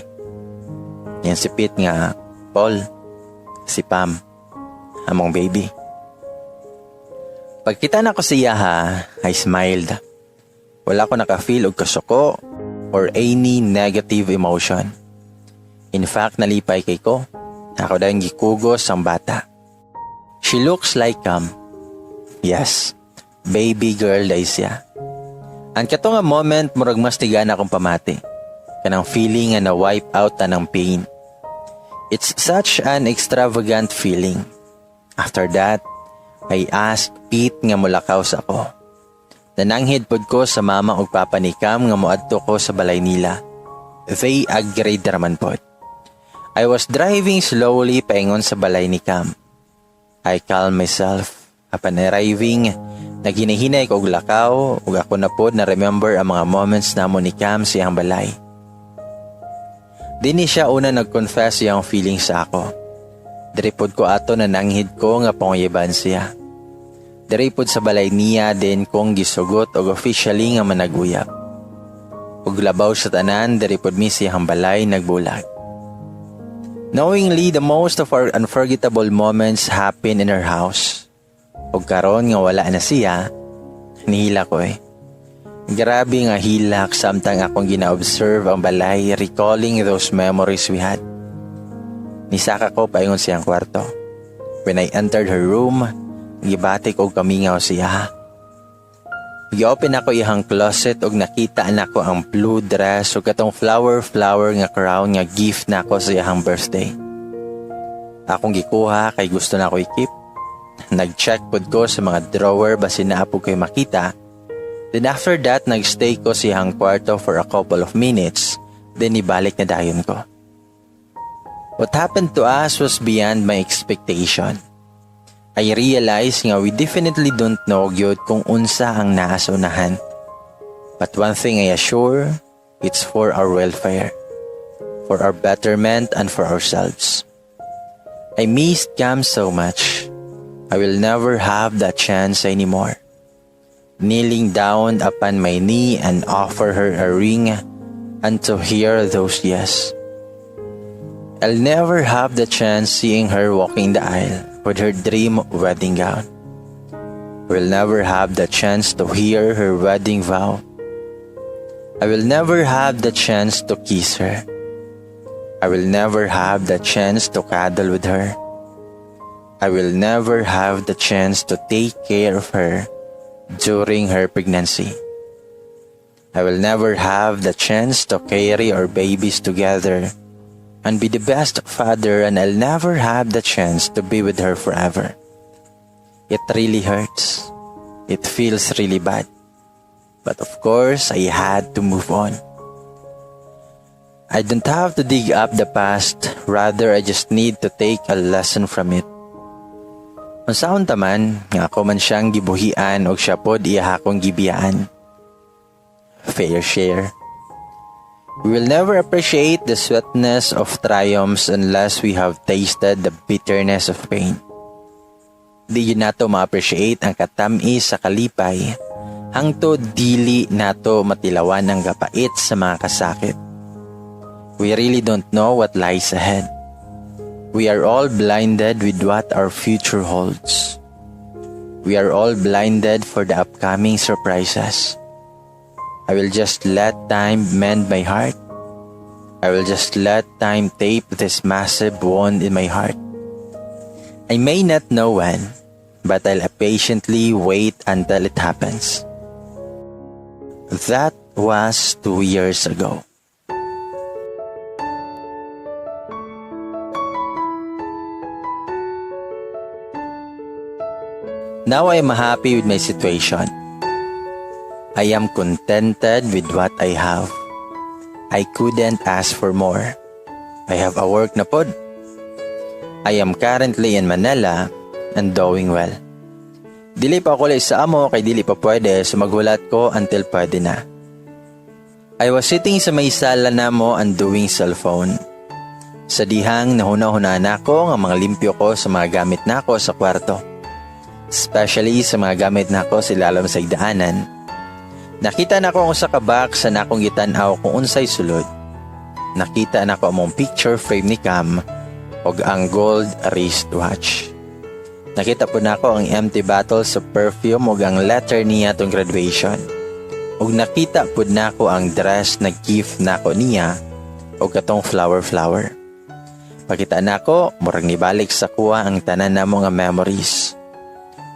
Yan si Pete nga, Paul, si Pam, among baby. Pagkita na ko siya I smiled. Wala ko naka-feel og kasuko or any negative emotion. In fact, nalipay kay ko. Ako dahil gikugos ang bata. She looks like Cam. Yes, baby girl dahi siya. Ang kato nga moment, murag mas tigan akong pamati. Kanang feeling nga na-wipe out na ng pain. It's such an extravagant feeling. After that, I asked Pete nga mulakaw sa ako. Nananghid pod ko sa mama ug papa ni Cam nga moadto ko sa balay nila. They agreed raman pod. I was driving slowly paingon sa balay ni Cam. I calm myself. Upon arriving, naghinahinay ko og lakaw ug ako na pod na remember ang mga moments namo ni Cam sa iyang balay. Dini siya una nag-confess iyang feelings sa ako. Diripod ko ato na nanghid ko nga panguyaban siya. Diripod sa balay niya din kong gisugot og officially nga managuyap. Ug labaw sa tanan, diripod mi siyang balay nagbulag. Knowingly, the most of our unforgettable moments happen in her house. Ug karon nga wala na siya, nihila ko eh. Grabe nga hilak samtang akong gina-observe ang balay, recalling those memories we had. Nisaka ko paingon siyang kwarto. When I entered her room, gibatik og kamingaw siya. Gi-open ako iyang closet ug nakita nako ang blue dress ug katong flower nga crown nga gift nako sa iyang birthday. Akong gikuha kay gusto na ko i-keep. Nag-check pod ko sa mga drawer basin na po ko'y makita. Then after that, nag-stay ko sa iyang kwarto for a couple of minutes. Then ibalik na dayon ko. What happened to us was beyond my expectation. I realized nga we definitely don't know gyud kung unsa ang naasunahan. But one thing I assure, it's for our welfare, for our betterment and for ourselves. I missed Cam so much. I will never have that chance anymore. Kneeling down upon my knee and offer her a ring and to hear those yes. I'll never have the chance seeing her walking the aisle with her dream wedding gown. We'll never have the chance to hear her wedding vow. I will never have the chance to kiss her. I will never have the chance to cuddle with her. I will never have the chance to take care of her during her pregnancy. I will never have the chance to carry our babies together and be the best father, and I'll never have the chance to be with her forever. It really hurts. It feels really bad. But of course, I had to move on. I don't have to dig up the past, rather I just need to take a lesson from it. Unsaon taman, nga ako man siyang gibuhian o siya pod iya akong gibiyaan. fair share. We will never appreciate the sweetness of triumphs unless we have tasted the bitterness of pain. Di yun nato ma-appreciate ang katamis sa kalipay, hangtod dili nato matilawan ang kapait sa mga kasakit. We really don't know what lies ahead. We are all blinded with what our future holds. We are all blinded for the upcoming surprises. I will just let time mend my heart. I will just let time tape this massive wound in my heart. I may not know when, but I'll patiently wait until it happens. That was 2 years ago. Now I am happy with my situation. I am contented with what I have. I couldn't ask for more. I have a work na pod. I am currently in Manila and doing well. Dili pa ako sa amo kay dili pa pwede, so maghulat ko until pwede na. I was sitting sa may sala namo and doing cellphone. Sa dihang nahuna-huna na ko nga mga limpyo ko sa mga gamit nako sa kwarto. Especially sa mga gamit nako sa ilalim sa igdaanan. Nakita na ko ang usa ka box sa nakong gitanaw kung unsay sulod. Nakita na ko among picture frame ni Cam og ang gold wristwatch. Nakita po na ko ang empty bottle sa perfume ug ang letter niya tong graduation. Ug nakita po na ko ang dress na gift nako niya ug katong flower. Pakita na ko murag nibalik sa kuha ang tanan namo nga memories.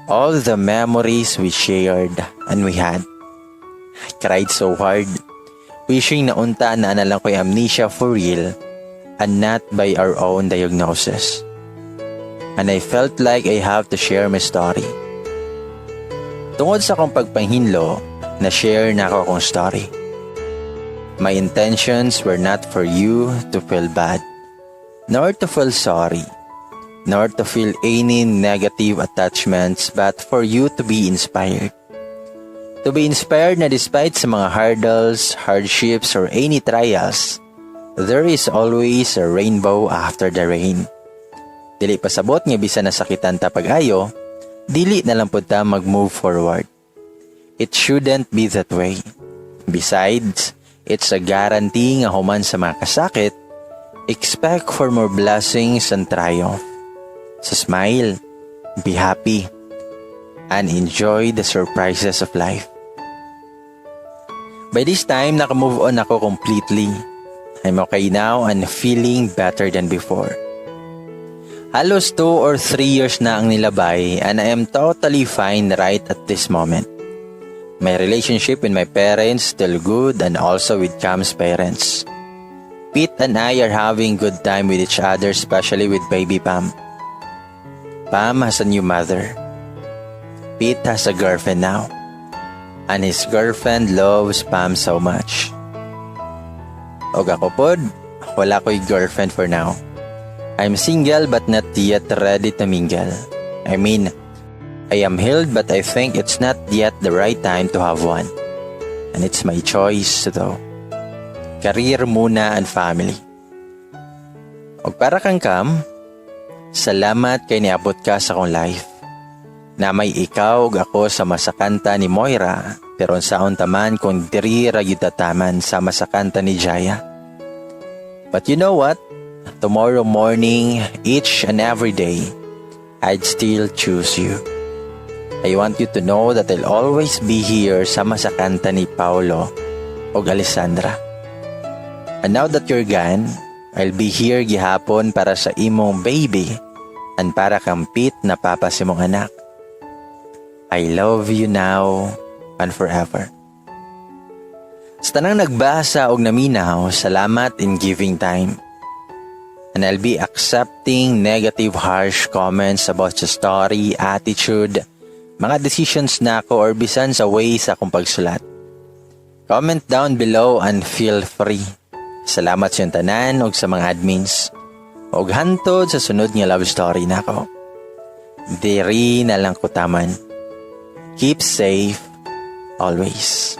All the memories we shared and we had. I cried so hard, wishing na unta na lang ko'y amnesia for real and not by our own diagnosis. And I felt like I have to share my story. Tungod sa akong pagpanghinlo, na-share na ako akong story. My intentions were not for you to feel bad, nor to feel sorry, nor to feel any negative attachments, but for you to be inspired. To be inspired na despite sa mga hurdles, hardships, or any trials, there is always a rainbow after the rain. Dili pasabot nga bisan nasakitan ta pag-ayo, dili na lang pud ta mag-move forward. It shouldn't be that way. Besides, it's a guarantee nga human sa mga kasakit, expect for more blessings and triumph. So smile, be happy, and enjoy the surprises of life. By this time, naka-move on ako completely. I'm okay now and feeling better than before. Halos 2 or 3 years na ang nilabay and I am totally fine right at this moment. My relationship with my parents still good and also with Cam's parents. Pete and I are having good time with each other, especially with baby Pam. Pam has a new mother. Pete has a girlfriend now. And his girlfriend loves Pam so much. Og ako pod, wala ko'y girlfriend for now. I'm single but not yet ready to mingle. I mean, I am healed but I think it's not yet the right time to have one. And it's my choice though. Career muna and family. Og para kang Cam, salamat kay niabot ka sa akong life. Na may ikaw ug ako sa masakanta ni Moira, pero unsaon taman kung diri ra gyud tataman sa masakanta ni Jaya. But you know what? Tomorrow morning, each and every day, I'd still choose you. I want you to know that I'll always be here sa masakanta ni Paulo ug Alessandra. And now that you're gone, I'll be here gihapon para sa imong baby and para kang Pete na papa sa imong anak. I love you now and forever. Sa tanang nagbasa og naminaw, salamat in giving time. And I'll be accepting negative harsh comments about sa story, attitude, mga decisions na ako or bisan sa way sa akong pagsulat. Comment down below and feel free. Salamat sa iyong tanan og sa mga admins. Og hantod sa sunod nga love story na ako. Diri na lang ko taman. Keep safe always.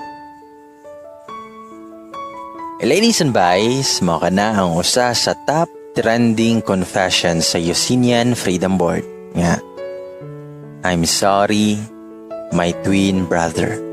Ladies and boys, mao ka na ang usa sa top trending confession sa Yosinian Freedom Board. Nga, I'm sorry, my twin brother.